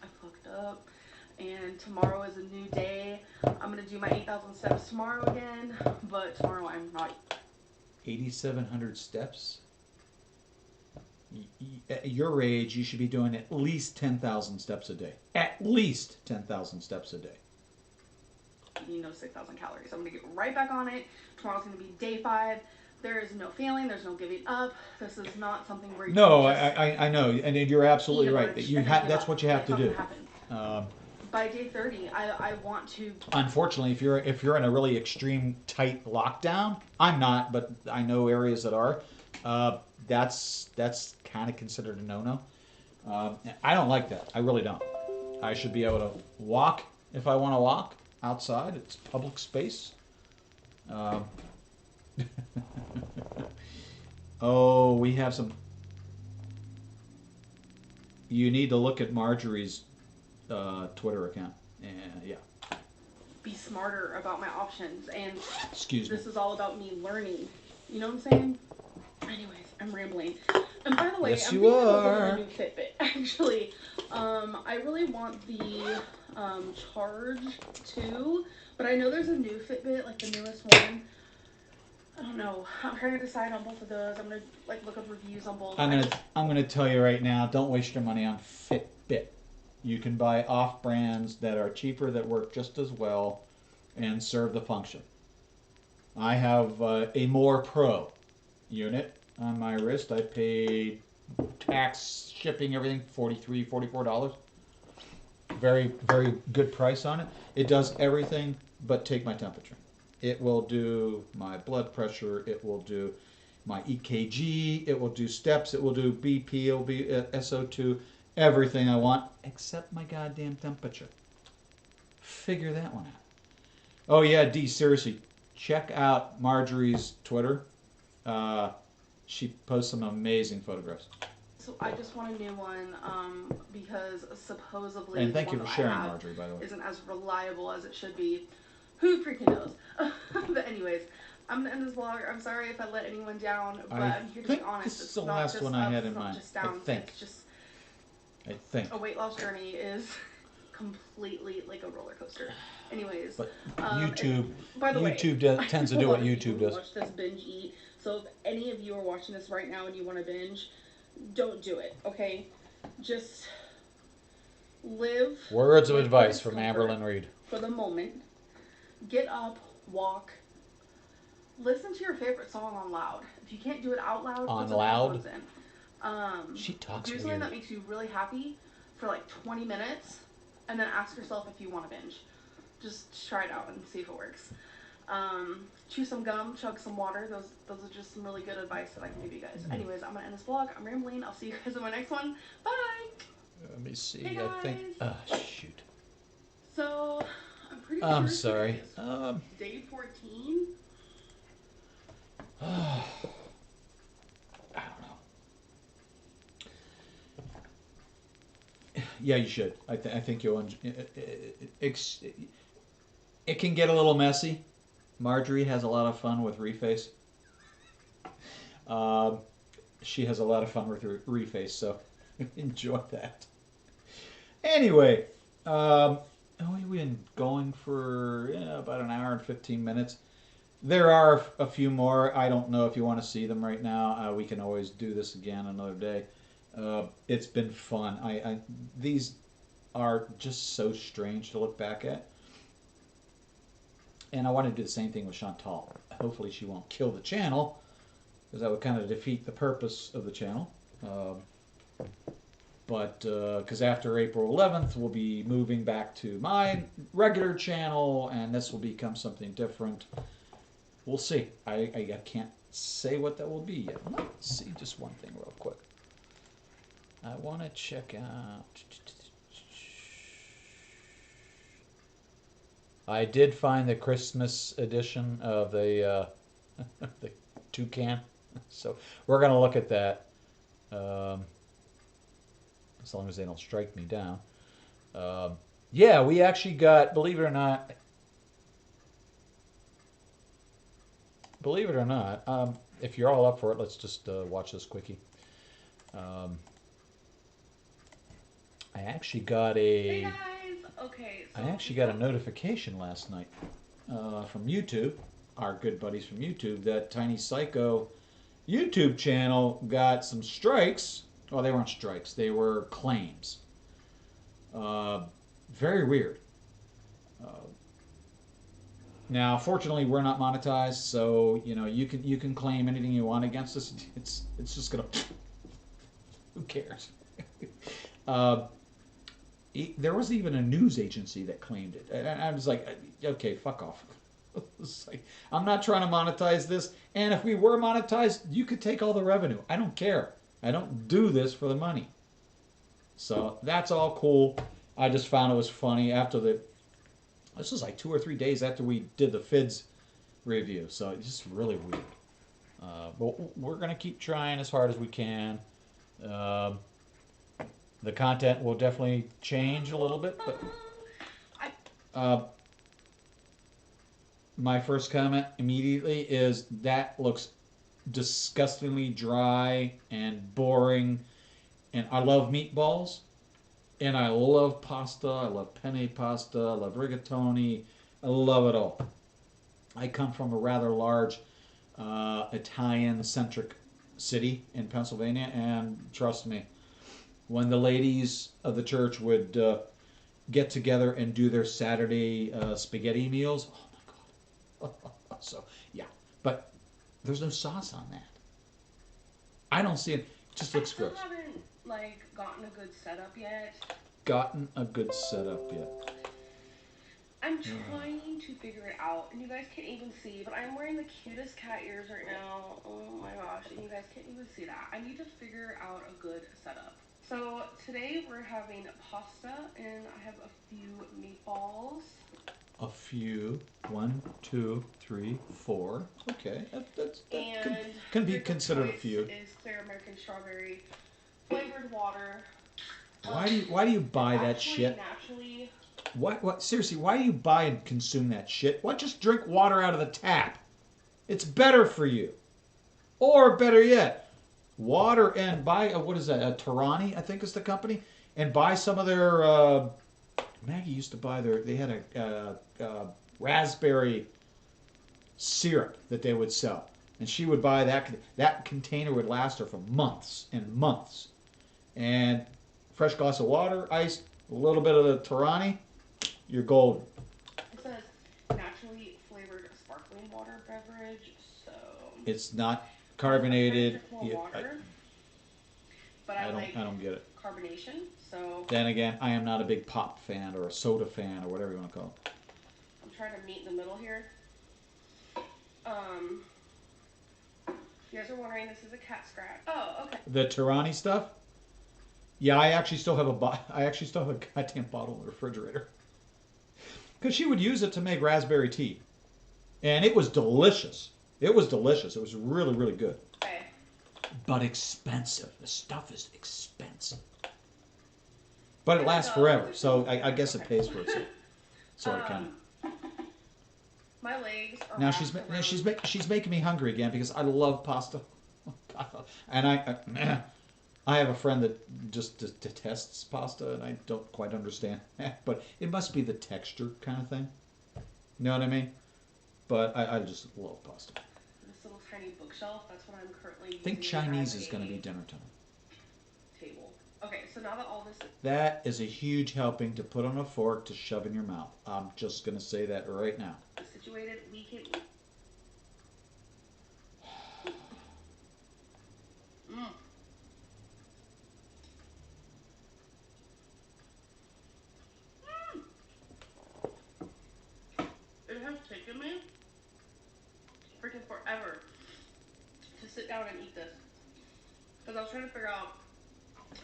I fucked up. And tomorrow is a new day. I'm gonna do my 8,000 steps tomorrow again, but tomorrow I'm not. 8,700 steps? At your age, you should be doing at least 10,000 steps a day. At least 10,000 steps a day. Eating those 6,000 calories. I'm gonna get right back on it. Tomorrow's gonna be day 5. There is no failing. There's no giving up. This is not something where you No, can just I know, and you're absolutely eat a right. bunch That you and then have. give That's up. what you have It's to not do. gonna happen. By day 30, I want to. Unfortunately, if you're in a really extreme tight lockdown, I'm not, but I know areas that are. That's kind of considered a no-no. I don't like that. I really don't. I should be able to walk if I want to walk, outside. It's public space. Um, oh, we have some. You need to look at Marjorie's Twitter account. Yeah. Be smarter about my options, and Excuse me. this is all about me learning. You know what I'm saying? Anyways, I'm rambling. And by the way, Yes, I'm you thinking about are. getting a new Fitbit. Actually, I really want the Charge 2, but I know there's a new Fitbit, like the newest one. I don't know. I'm trying to decide on both of those. I'm gonna like look up reviews on both. I'm gonna tell you right now. Don't waste your money on Fitbit. You can buy off brands that are cheaper that work just as well and serve the function. I have a More Pro unit on my wrist. I paid tax, shipping, everything $44. Very, very good price on it. It does everything but take my temperature. It will do my blood pressure. It will do my EKG. It will do steps. It will do BP. It will be SO2. Everything I want except my goddamn temperature. Figure that one out. Oh yeah, D, seriously, check out Marjorie's Twitter. She posts some amazing photographs. So I just want a new one because supposedly And thank the you one for that sharing, I have Marjorie, by the way. isn't as reliable as it should be. Who freaking knows? But anyways, I'm gonna end this vlog. I'm sorry if I let anyone down, but I'm here to be think honest. this is It's the not last just one I ups, had in it's not mind. just I downs. think. It's just I think. a weight loss journey is completely like a roller coaster. Anyways, But and YouTube, by the way, tends to do what YouTube does. Watch this binge eat. So if any of you are watching this right now and you want to binge, don't do it. Okay, just live. Words of with advice from discomfort Amberlyn Reed. For the moment, get up, walk, listen to your favorite song on loud. If you can't do it out loud, On put some loud? headphones in. She talks Do something weird. that makes you really happy for like 20 minutes, and then ask yourself if you want to binge. Just try it out and see if it works. Chew some gum, chug some water. Those are just some really good advice that I can give you guys. Anyways, I'm gonna end this vlog. I'm rambling. I'll see you guys in my next one. Bye. Let me see. Hey, I think. guys. Shoot. So I'm pretty sure. I'm sorry. today is day 14. I don't know. Yeah, you should. I think you'll enjoy it can get a little messy. Marjorie has a lot of fun with Reface. She has a lot of fun with her Reface, so enjoy that. Anyway, we've been going for about an hour and 15 minutes. There are a few more. I don't know if you want to see them right now. We can always do this again another day. It's been fun. These are just so strange to look back at. And I want to do the same thing with Chantal. Hopefully she won't kill the channel, because that would kind of defeat the purpose of the channel. But because after April 11th, we'll be moving back to my regular channel, and this will become something different. We'll see. I can't say what that will be yet. Let's see just one thing real quick. I want to check out... I did find the Christmas edition of the the toucan, so we're gonna look at that. As long as they don't strike me down. Yeah, we actually got, believe it or not, if you're all up for it, let's just watch this quickie. I actually got Hey guys. Okay. So I actually got a notification last night from YouTube, our good buddies from YouTube, that Tiny Psycho YouTube channel got some strikes. Well, they weren't strikes; they were claims. Very weird. Now, fortunately, we're not monetized, so you can claim anything you want against us. It's just gonna. Who cares? There was even a news agency that claimed it, and I was like, okay, fuck off. It's like, I'm not trying to monetize this, and if we were monetized, you could take all the revenue. I don't care. I don't do this for the money. So that's all cool. I just found it was funny after the This was like 2 or 3 days after we did the FIDS review, so it's just really weird. But we're gonna keep trying as hard as we can. The content will definitely change a little bit, but my first comment immediately is that looks disgustingly dry and boring. And I love meatballs, and I love pasta. I love penne pasta. I love rigatoni. I love it all. I come from a rather large Italian-centric city in Pennsylvania, and trust me, when the ladies of the church would get together and do their Saturday spaghetti meals, oh my god! So yeah, but there's no sauce on that. I don't see it. It just looks gross. I haven't like gotten a good setup yet. I'm trying to figure it out, and you guys can't even see, but I'm wearing the cutest cat ears right now. Oh my gosh, and you guys can't even see that. I need to figure out a good setup. So today we're having pasta, and I have a few meatballs. A few. 1, 2, 3, 4. Okay, that can be considered a few. Is clear American strawberry flavored water. Why do you buy that shit? Naturally. What seriously? Why do you buy and consume that shit? Why just drink water out of the tap? It's better for you. Or better yet, water and buy what is that? Tarani, I think is the company, and buy some of their. Maggie used to buy their. They had a raspberry syrup that they would sell, and she would buy that. That container would last her for months and months. And fresh glass of water, ice, a little bit of the Tarani, you're golden. It says naturally flavored sparkling water beverage, so it's not carbonated. I don't get it. Carbonation, so then again, I am not a big pop fan or a soda fan or whatever you want to call it. I'm trying to meet in the middle here. You guys are wondering, this is a cat scratch. Oh, okay. The Tarani stuff? Yeah, I actually still have a goddamn bottle in the refrigerator. Because she would use it to make raspberry tea. And it was delicious. It was really, really good. Okay. But expensive. The stuff is expensive. But it lasts forever, so I guess it pays for itself. Sort of, kind of. My legs are now she's making me hungry again because I love pasta. And I have a friend that just detests pasta, and I don't quite understand that. But it must be the texture kind of thing. You know what I mean? But I just love pasta. This little tiny bookshelf, that's what I'm currently using. I think Chinese is going to be dinner time. Table. Okay, so now that all this... That is a huge helping to put on a fork to shove in your mouth. I'm just going to say that right now. Situated, we can eat. It has taken me freaking forever to sit down and eat this. Because I was trying to figure out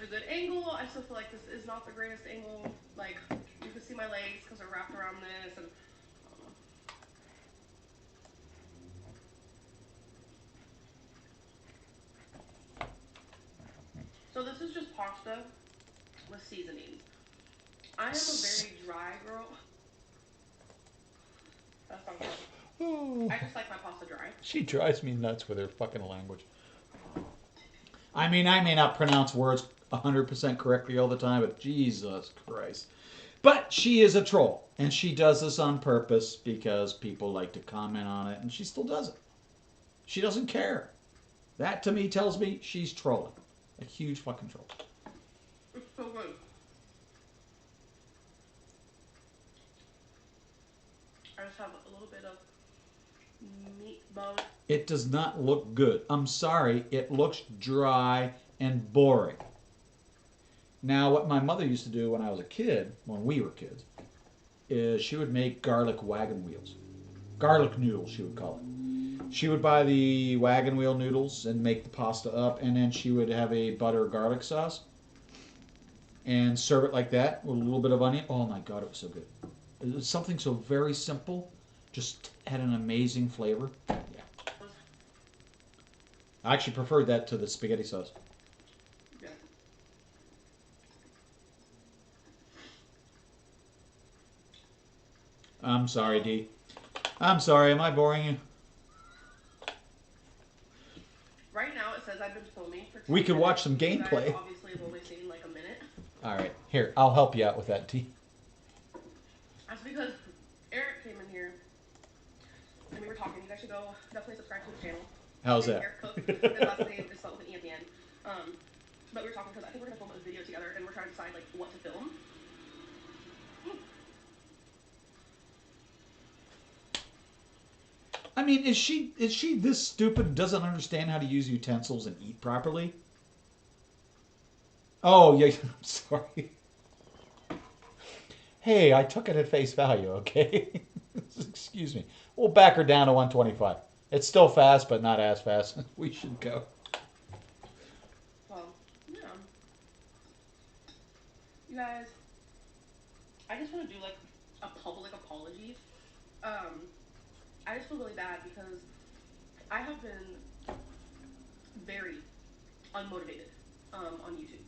a good angle. I still feel like this is not the greatest angle. Like, you can see my legs because they're wrapped around this. And so this is just pasta with seasonings. I am a very dry girl. That's not good. I just like my pasta dry. She drives me nuts with her fucking language. I mean, I may not pronounce words 100% correctly all the time, but Jesus Christ. But she is a troll, and she does this on purpose because people like to comment on it, and she still does it. She doesn't care. That, to me, tells me she's trolling. A huge fucking troll. It's so good. I just have a little bit of meatball. It does not look good. I'm sorry. It looks dry and boring. Now, what my mother used to do when I was a kid, when we were kids, is she would make garlic wagon wheels. Garlic noodles, she would call it. She would buy the wagon wheel noodles and make the pasta up, and then she would have a butter garlic sauce and serve it like that with a little bit of onion. Oh my God, it was so good. It was something so very simple, just had an amazing flavor. Yeah. I actually preferred that to the spaghetti sauce. Yeah. I'm sorry, D. I'm sorry, am I boring you? Right now it says I've been filming for 10 We could watch some minutes. You gameplay. guys obviously have only seen like a minute. Alright, here, I'll help you out with that, D. That's because Eric came in here and we were talking. You guys should go definitely subscribe to his channel. How's And that? Eric Cook. His last name is spelled with an E at the end. But we were talking because I think we're gonna film a video together and we're trying to decide like what to film. I mean, is she this stupid and doesn't understand how to use utensils and eat properly? Oh, yeah, I'm sorry. Hey, I took it at face value, okay? Excuse me. We'll back her down to 125. It's still fast, but not as fast. We should go. Well, yeah. You guys, I just want to do like a public apology. I just feel really bad because I have been very unmotivated on YouTube.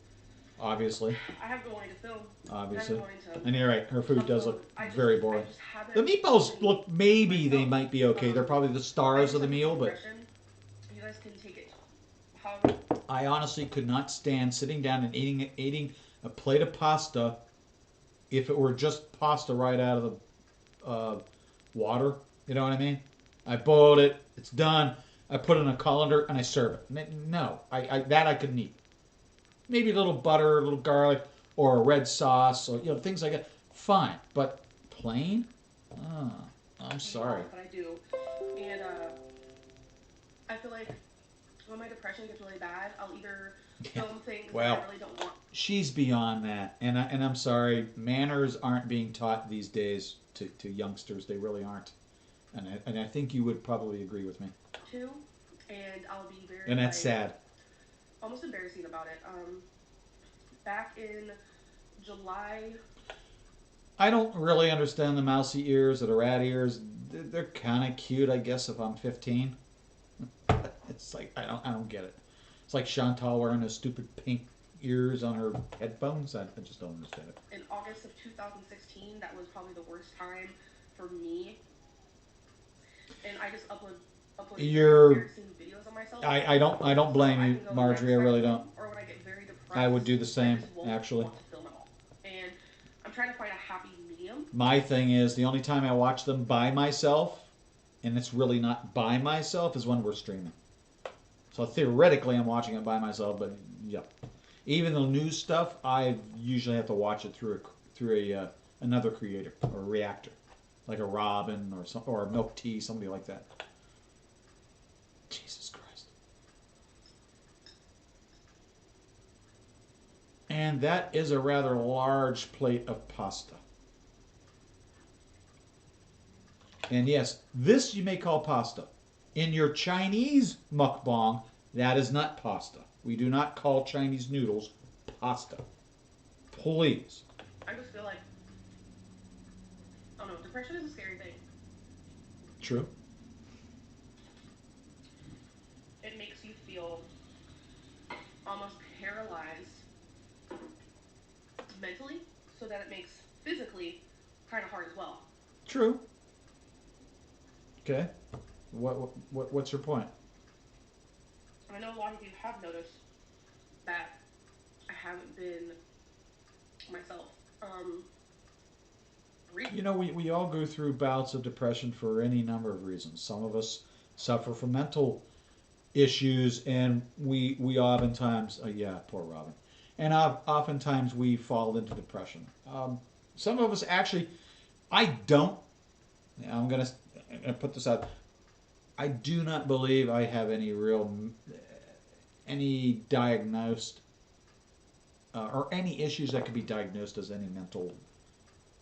Obviously. I have been wanting to film. Obviously. I've been wanting to And you're right, her food does look very boring. I just haven't The meatballs really look, maybe they myself. might be okay. They're probably the I stars just of the have this meal, but impression, you guys can take it however. I honestly could not stand sitting down and eating a plate of pasta if it were just pasta right out of the water. You know what I mean? I boiled it. It's done. I put it in a colander and I serve it. No, that I couldn't eat. Maybe a little butter, a little garlic, or a red sauce, or things like that. Fine, but plain? Oh, I'm sorry. But I do, and I feel like when my depression gets really bad, I'll either film things Well, that I really don't want. she's beyond that, and I'm sorry. Manners aren't being taught these days to youngsters. They really aren't, and I think you would probably agree with me. To, and I'll be very. And that's like, sad. almost embarrassing about it. Back in July. I don't really understand the mousy ears or the rat ears. They're kind of cute, I guess, if I'm 15. It's like I don't get it. It's like Chantal wearing those stupid pink ears on her headphones. I just don't understand it. In August of 2016, that was probably the worst time for me. And I just upload embarrassing videos of myself. I don't blame you, Marjorie. I really don't. Or when I get very depressed, I would do the same, I just won't actually. want to film at all. And I'm trying to find a happy medium. My thing is, the only time I watch them by myself, and it's really not by myself, is when we're streaming. So theoretically, I'm watching it by myself, but yeah. Even the news stuff, I usually have to watch it through another creator or a reactor, like a Robin or a Milk Tea, somebody like that. Jesus Christ. And that is a rather large plate of pasta. And yes, this you may call pasta. In your Chinese mukbang, that is not pasta. We do not call Chinese noodles pasta. Please. I just feel like, I don't know, depression is a scary thing. True. It makes you feel almost paralyzed mentally, so that it makes physically kind of hard as well. True. Okay. What's your point? I know a lot of you have noticed that I haven't been myself. We all go through bouts of depression for any number of reasons. Some of us suffer from mental issues, and we oftentimes, poor Robin, and oftentimes we fall into depression. Some of us actually, I'm gonna put this out. I do not believe I have any diagnosed or any issues that could be diagnosed as any mental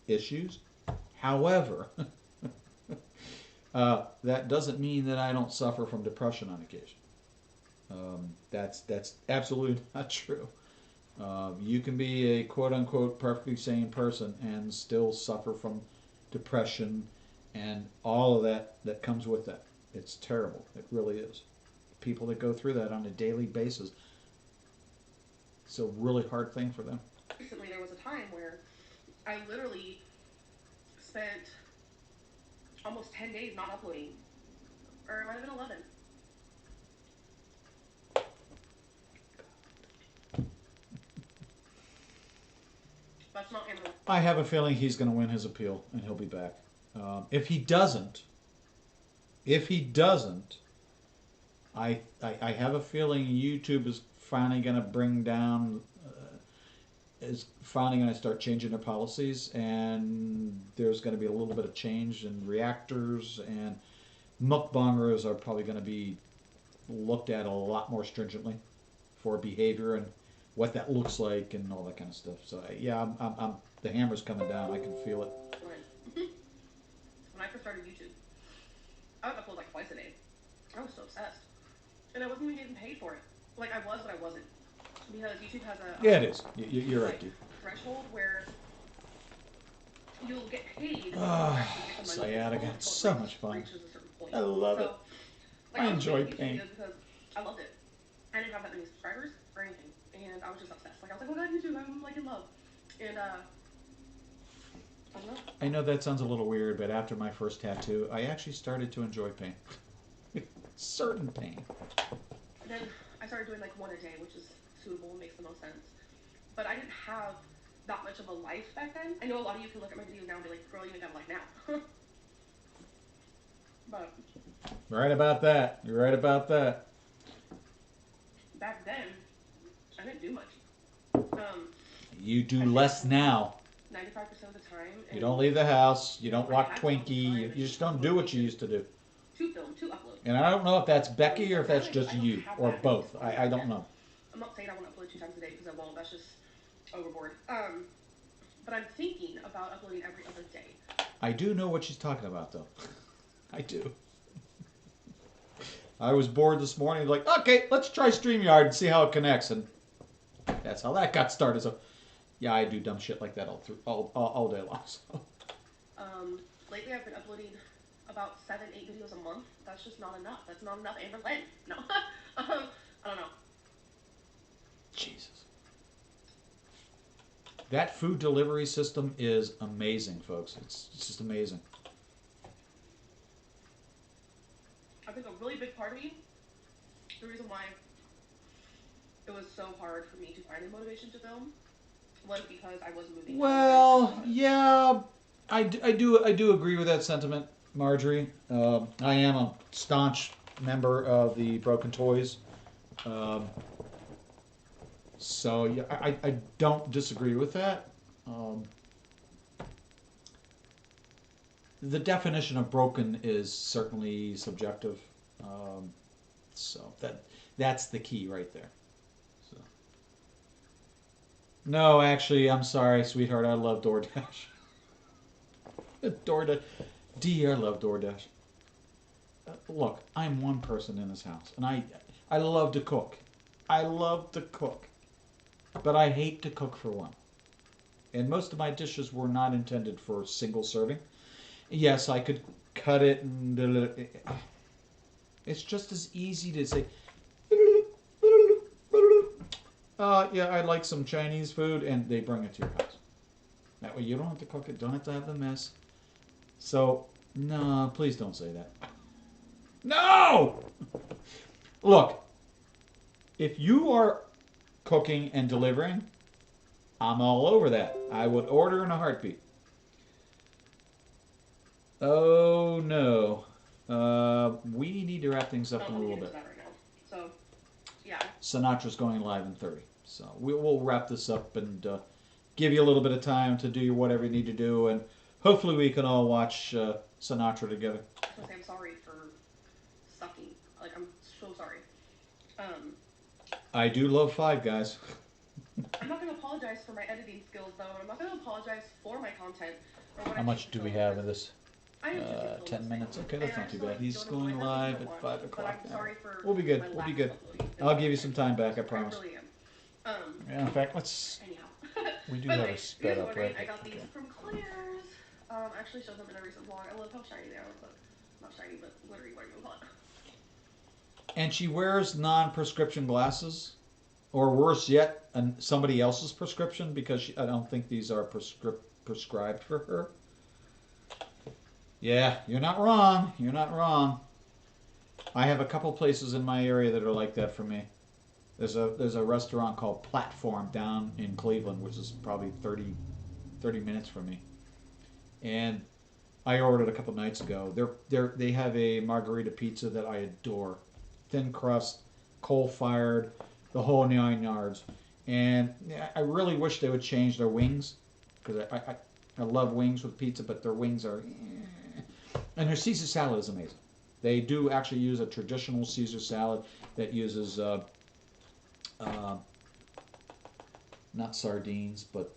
issues. However, that doesn't mean that I don't suffer from depression on occasion. That's absolutely not true. You can be a quote-unquote perfectly sane person and still suffer from depression, and all of that comes with that. It's terrible. It really is. People that go through that on a daily basis, it's a really hard thing for them. Recently, there was a time where I literally spent almost 10 days not uploading, or it might have been 11. That's not Amber. I have a feeling he's going to win his appeal and he'll be back. If he doesn't, I have a feeling YouTube is finally going to bring down, is finally going to start changing their policies, and there's going to be a little bit of change in reactors, and mukbangers are probably going to be looked at a lot more stringently for behavior and what that looks like and all that kind of stuff. So yeah, I'm the hammer's coming down. I can feel it. When I first started YouTube, I would upload like twice a day. I was so obsessed, and I wasn't even getting paid for it. Like I was, but I wasn't, because YouTube has a Yeah, it is. You're right, dude. threshold where you'll get paid. Sciatica, it's so much fun. I love it. Like, I was enjoy making YouTube pain. videos because I loved it. I didn't have that many subscribers or anything, and I was just obsessed. Like I was like, oh god, YouTube, I'm like in love, and I don't know. I know that sounds a little weird, but after my first tattoo, I actually started to enjoy pain. Certain pain. Then I started doing like one a day, which is suitable and makes the most sense. But I didn't have that much of a life back then. I know a lot of you can look at my videos now and be like, girl, you ain't got a life now. But Right about that. You're right about that. back then, I didn't do much. You do less now. 95% of the time. You don't leave the house. You don't walk Twinkie. You just don't do what you used to do. To film, to upload. And I don't know if that's Becky or if that's just you or both. I don't know. I'm not saying I want to upload 2 times a day because I won't. That's just overboard. But I'm thinking about uploading every other day. I do know what she's talking about, though. I do. I was bored this morning, like, okay, let's try StreamYard and see how it connects, and that's how that got started. So, yeah, I do dumb shit like that all day long. So. Lately I've been uploading about 7-8 videos a month. That's just not enough. That's not enough, Amber Lynn. No. I don't know. Jesus. That food delivery system is amazing, folks. It's just amazing. I think a really big part of me, the reason why it was so hard for me to find the motivation to film, was because I was moving. Well, yeah, I do agree with that sentiment, Marjorie. I am a staunch member of the Broken Toys. So yeah, I don't disagree with that. The definition of broken is certainly subjective. So that's the key right there. So. No, actually, I'm sorry, sweetheart. I love DoorDash. DoorDash. D, I love DoorDash. Look, I'm one person in this house, and I love to cook. I love to cook. But I hate to cook for one. And most of my dishes were not intended for single serving. Yes, I could cut it and it's just as easy to say, yeah, I'd like some Chinese food, and they bring it to your house. That way you don't have to cook it, don't have to have the mess. So, no, please don't say that. No! Look, if you are cooking and delivering, I'm all over that. I would order in a heartbeat. Oh no. We need to wrap things up in a little bit. That right now. So, yeah. Sinatra's going live in 30. So we'll wrap this up and give you a little bit of time to do whatever you need to do, and hopefully we can all watch Sinatra together. I was gonna say I'm sorry for sucking. Like, I'm so sorry. I do love Five Guys. I'm not gonna apologize for my editing skills, though. I'm not gonna apologize for my content. Or what How I much choose do to we film have because of this? I am choosing to film 10 this minutes. thing. Okay, that's And not too I bad. He's still going don't enjoy live it at much, 5 but o'clock I'm now. sorry for We'll be good. my We'll be lack good. of uploading. I'll give you some time back, I promise. I really am. Yeah, in fact, let's. Anyhow. We do By the have way, a sped if you're up, wondering, right? I got these Okay. from Claire's. I actually showed them in a recent vlog. I love how shiny they are. Look, not shiny, but glittery, whatever you call it. And she wears non-prescription glasses, or worse yet, somebody else's prescription, because I don't think these are prescribed for her. Yeah, you're not wrong. You're not wrong. I have a couple places in my area that are like that for me. There's a restaurant called Platform down in Cleveland, which is probably 30 minutes from me. And I ordered a couple nights ago. They have a margarita pizza that I adore. Thin crust, coal-fired, the whole 9 yards. And I really wish they would change their wings, because I love wings with pizza, but their wings are... And their Caesar salad is amazing. They do actually use a traditional Caesar salad that uses not sardines, but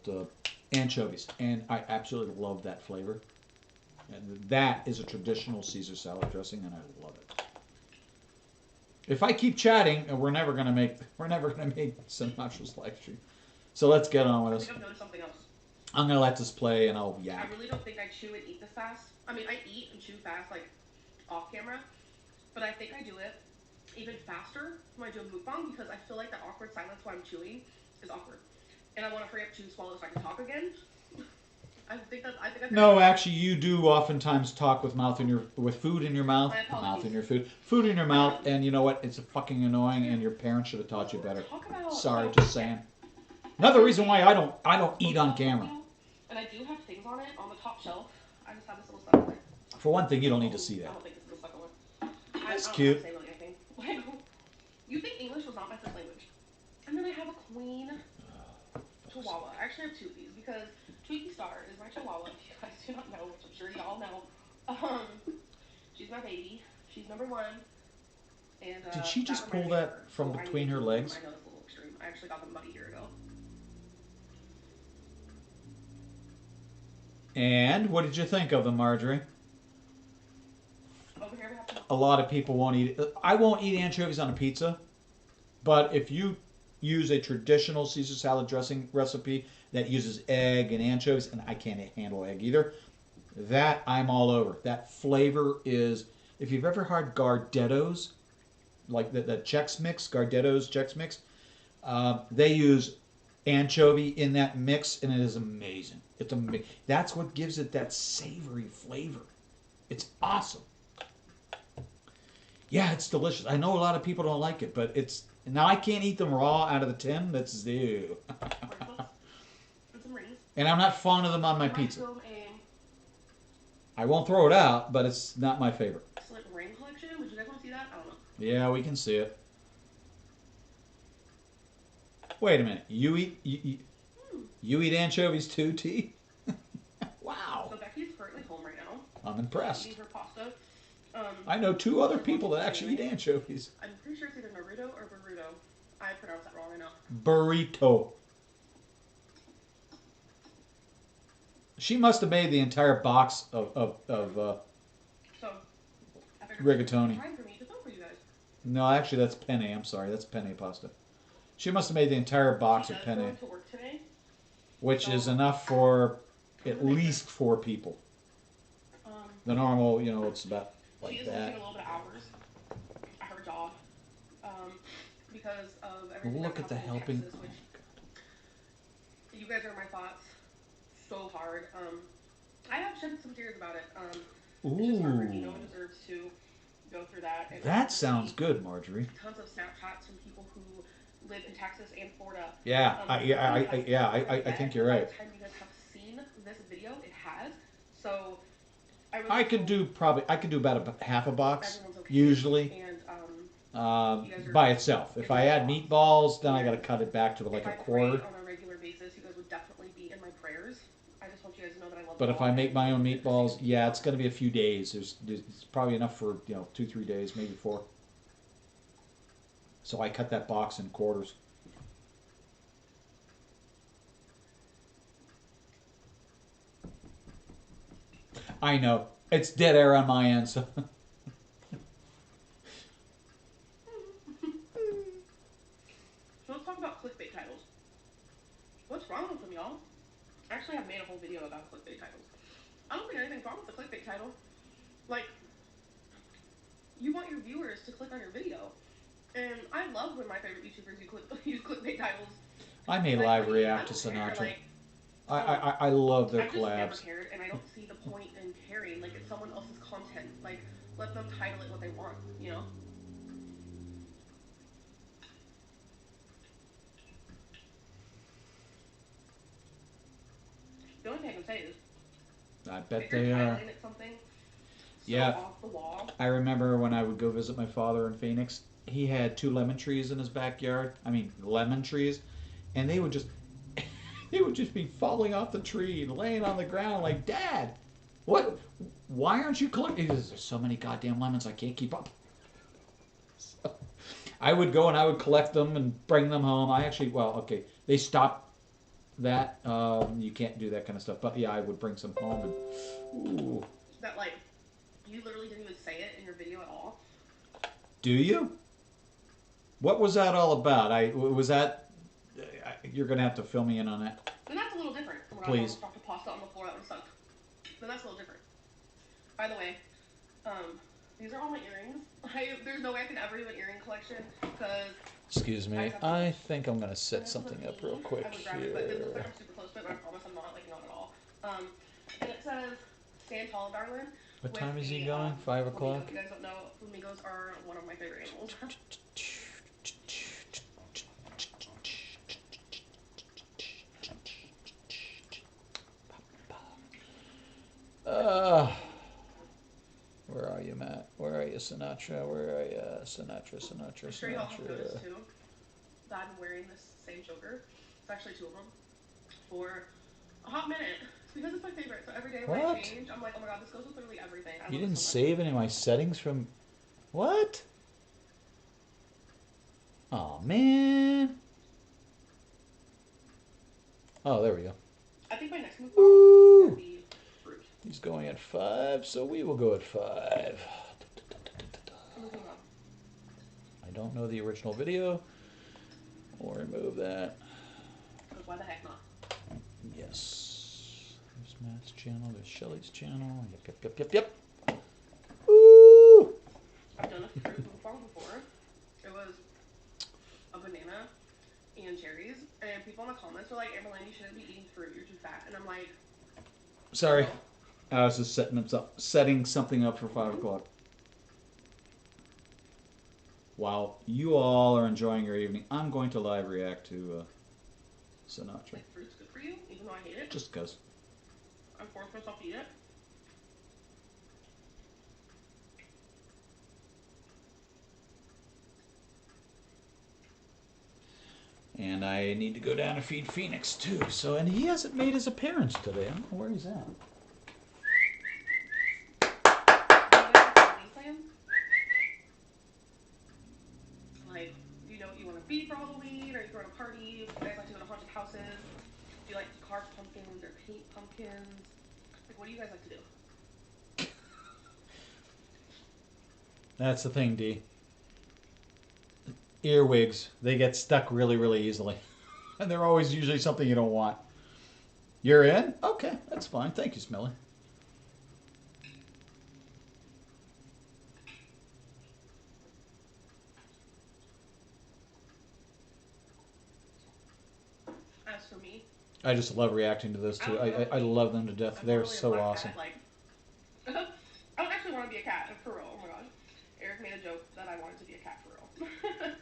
anchovies. And I absolutely love that flavor. And that is a traditional Caesar salad dressing, and I love it. If I keep chatting, we're never gonna make Sinatra's live stream. So let's get on with I this. think I've noticed something else. I'm gonna let this play, and I'll yak. I really don't think I chew and eat this fast. I mean, I eat and chew fast, like off camera, but I think I do it even faster when I do a mukbang, because I feel like that awkward silence while I'm chewing is awkward, and I want to hurry up, chew, swallow so I can talk again. I think No, actually, you do oftentimes talk with food in your mouth, mouth in your food in your mouth, and you know what? It's fucking annoying, and your parents should have taught you better. Sorry, just saying. Another reason why I don't eat on camera. And I do have things on it on the top shelf. I just have this little stuff on it. For one thing, you don't need to see I that. don't think this is the second one. That's I don't cute. have to say really anything. Like, you think English was not my first language? And then I have a queen chihuahua. I actually have two of these because Twinkie Star is my chihuahua. If you guys do not know, which I'm sure y'all know. She's my baby. She's number one. And Did she just pull that from between her legs? I know that's a little extreme. I actually got them about a year ago. And what did you think of them, Marjorie? Over here we have A lot of people won't eat it. I won't eat anchovies on a pizza, but if you use a traditional Caesar salad dressing recipe that uses egg and anchovies, and I can't handle egg either, that I'm all over. That flavor is, if you've ever had Gardettos, like the Chex Mix, Gardetto's Chex Mix, they use anchovy in that mix, and it is amazing. It's amazing. That's what gives it that savory flavor. It's awesome. Yeah, it's delicious. I know a lot of people don't like it, but it's... Now, I can't eat them raw out of the tin. That's ew. And I'm not fond of them on my pizza. I won't throw it out, but it's not my favorite. Slit ring collection? Would you guys want to see that? I don't know. Yeah, we can see it. Wait a minute. You eat anchovies too, T? Wow. So Becky's currently home right now. I'm impressed. Eating her pasta. I know 2 other people that actually eat anchovies. I'm pretty sure it's either Naruto or Burrito. I pronounced that wrong, I know. Burrito. She must have made the entire box of So, I figured rigatoni. time for me to film for you guys. No, actually, that's penne. I'm sorry, that's penne pasta. She must have made the entire box of She penne, does go to work today. which is enough for at least 4 people. The normal, you know, it's about She like is that. working a little bit of hours at her job because of everything. Look that at the happened in helping. Texas, which you guys are my thoughts so hard. I have shed some tears about it. It's just heartbreaking. No one deserves to go through that. And That sounds good, Marjorie. Tons of Snapchats from people who live in Texas and Florida. Yeah, I think you're right. By the time you guys have seen this video, it has. So I could do about half a box everyone's okay. usually And by itself. If I add meatballs, then I got to cut it back to like a if I quarter. prayed on a regular basis, you guys would definitely be in my prayers. I just want you guys to know that I love But you if all. I make my own meatballs, yeah, it's going to be a few days. It's probably enough for 2-3 days, maybe 4. So I cut that box in quarters. I know it's dead air on my end, so. So let's talk about clickbait titles. What's wrong with them, y'all? Actually, I've made a whole video about clickbait titles. I don't think think anything's wrong with the clickbait title. Like, you want your viewers to click on your video. And I love when my favorite YouTubers use clickbait titles. I may Like, live honey, react to I don't care. Sinatra. Like, I love their I've just never collabs. cared, and I don't see the point in caring. Like, it's someone else's content. Like, let them title it what they want, you know? The only thing I can say is, I bet if you're they are. titling it something so Yeah. off the wall. I remember when I would go visit my father in Phoenix, he had 2 lemon trees in his backyard. I mean, lemon trees. And they would just they would just be falling off the tree and laying on the ground like, Dad, what? Why aren't you collecting? There's so many goddamn lemons, I can't keep up. So, I would go and I would collect them and bring them home. I actually, well, okay, they stopped that. You can't do that kind of stuff. But yeah, I would bring some home and, ooh. That, like, you literally didn't even say it in your video at all. Do you? What was that all about? Was that. You're going to have to fill me in on that. Then that's a little different. Oh my God, Please. I dropped a pasta on the floor. That would suck. Then that's a little different. By the way, these are all my earrings. There's no way I can ever do an earring collection because. Excuse me. I think I'm going to set something up real quick I would grab it, but it looks like here. I'm super close to it, but I promise I'm not, like, not at all. And it says, "Stand tall, darling." What time is he going? 5 o'clock? If you guys don't know, flamingos are one of my favorite animals. Where are you, Matt? Where are you, Sinatra? Where are you, Sinatra, Sinatra, I'm sure you all have noticed Sinatra? too that I'm wearing this same choker. It's actually 2 of them for a hot minute. It's because it's my favorite. So every day when I What? change, I'm like, oh my God, this goes with literally everything. I You love didn't it so much. save any of my settings from... What? Oh man. Oh, there we go. I think my next move is Woo! gonna be fruit. He's going at 5, so we will go at 5. I'm moving on. I don't know the original video. We'll remove that. Because why the heck not? Yes. There's Matt's channel. There's Shelly's channel. Yep. Woo! I've done a fruit mukbang before. It was a banana and cherries, and people in the comments were like, "Amberlynn, you shouldn't be eating fruit. You're too fat." And I'm like, Sorry. "No." I was just setting something up for 5 o'clock. While you all are enjoying your evening, I'm going to live react to Sinatra. Like, fruit's good for you, even though I hate it. Just because. I forced myself to eat it. And I need to go down and feed Phoenix too. So, and he hasn't made his appearance today. I don't know where he's at. Do you guys have Halloween plans? Like, do you know what you want to be for Halloween? Or you throwing a party? Do you guys like to go to haunted houses? Do you like to carve pumpkins or paint pumpkins? Like, what do you guys like to do? That's the thing, D. Earwigs, they get stuck really, really easily. And they're always usually something you don't want. You're in? Okay, that's fine. Thank you, Smelly. As for me, I just love reacting to those two. I love them to death. I'm They're not really a so black awesome. cat, like, I don't actually want to be a cat, for real. Oh my god. Eric made a joke that I wanted to be a cat for real.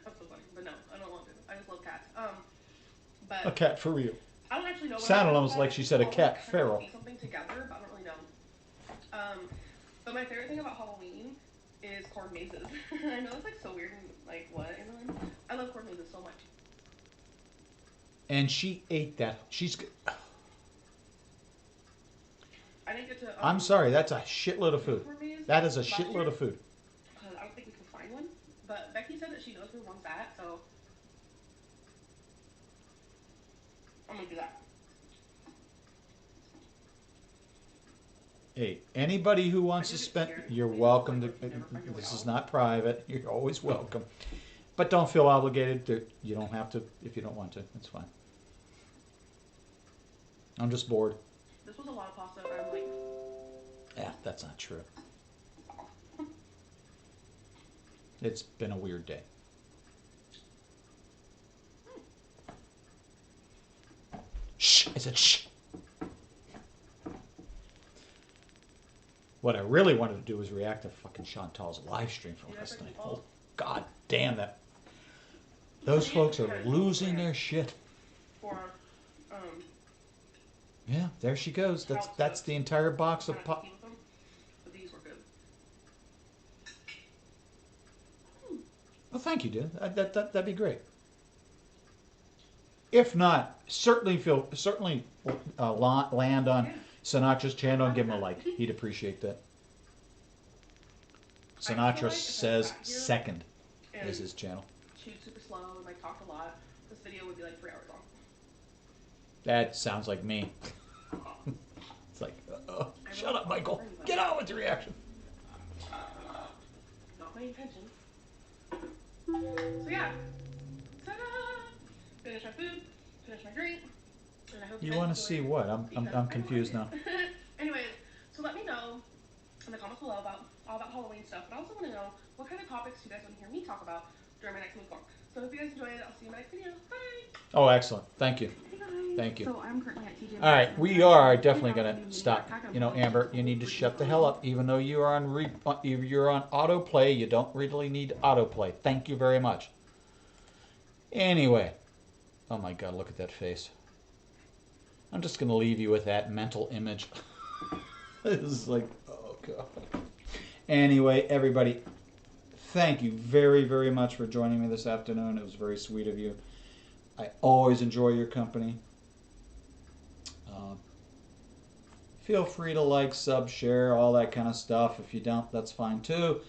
That's so funny. But no, I don't want to. I just love cats. But A cat for real. I don't actually know what Sounded I want almost like she said a I'll, cat kind of feral. Be something together, but I don't really know. But my favorite thing about Halloween is corn mazes. I know it's like so weird and like what, Emily? I love corn mazes so much. And she ate that. She's. I didn't get to. I'm sorry. That's a shitload of food. corn maze That is a last shitload year, of food. Because I don't think we can find one. But Becky said that she knows where one's at, so I'm gonna do that. Hey, anybody who wants to I do get spend, scared. you're Please, welcome to. like, you never find your way This is out. not private. You're always welcome. But don't feel obligated. You don't have to if you don't want to. It's fine. I'm just bored. This was a lot of pasta, but I'm like, Yeah, that's not true. It's been a weird day. Shh! I said shh! What I really wanted to do was react to fucking Chantal's live stream from last night. Oh, god damn that. Those folks are losing their shit. For, Yeah, there she goes. That's the entire box of pop. but these were good. Well, thank you, dude. That'd be great. If not, certainly land on Sinatra's channel and give him a like. He'd appreciate that. Sinatra says second is his channel. Chewed super slow and like talked a lot. This video would be like 3 hours long. That sounds like me. It's like, shut up, Michael. Get on with your reaction. Not paying attention. So yeah. Ta-da! Finish my food. Finish my drink. And I hope You want to see what? I'm confused now. Anyways, so let me know in the comments below about all that Halloween stuff. But I also want to know what kind of topics you guys want to hear me talk about during my next mukbang. So if you guys enjoyed it, I'll see you in my next video. Bye! Oh, excellent. Thank you. Hey guys. Thank you. So I'm currently at TJ. All right, we are definitely gonna stop. You know, Amber, you need to shut the hell up. Even though you're on autoplay, you don't really need autoplay. Thank you very much. Anyway, oh my God, look at that face. I'm just gonna leave you with that mental image. This is like, oh God. Anyway, everybody, thank you very, very much for joining me this afternoon. It was very sweet of you. I always enjoy your company. Feel free to like, sub, share, all that kind of stuff. If you don't, that's fine too.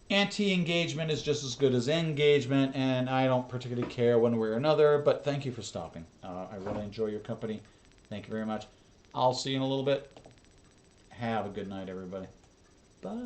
Anti-engagement is just as good as engagement, and I don't particularly care one way or another, but thank you for stopping. I really enjoy your company. Thank you very much. I'll see you in a little bit. Have a good night, everybody. Bye.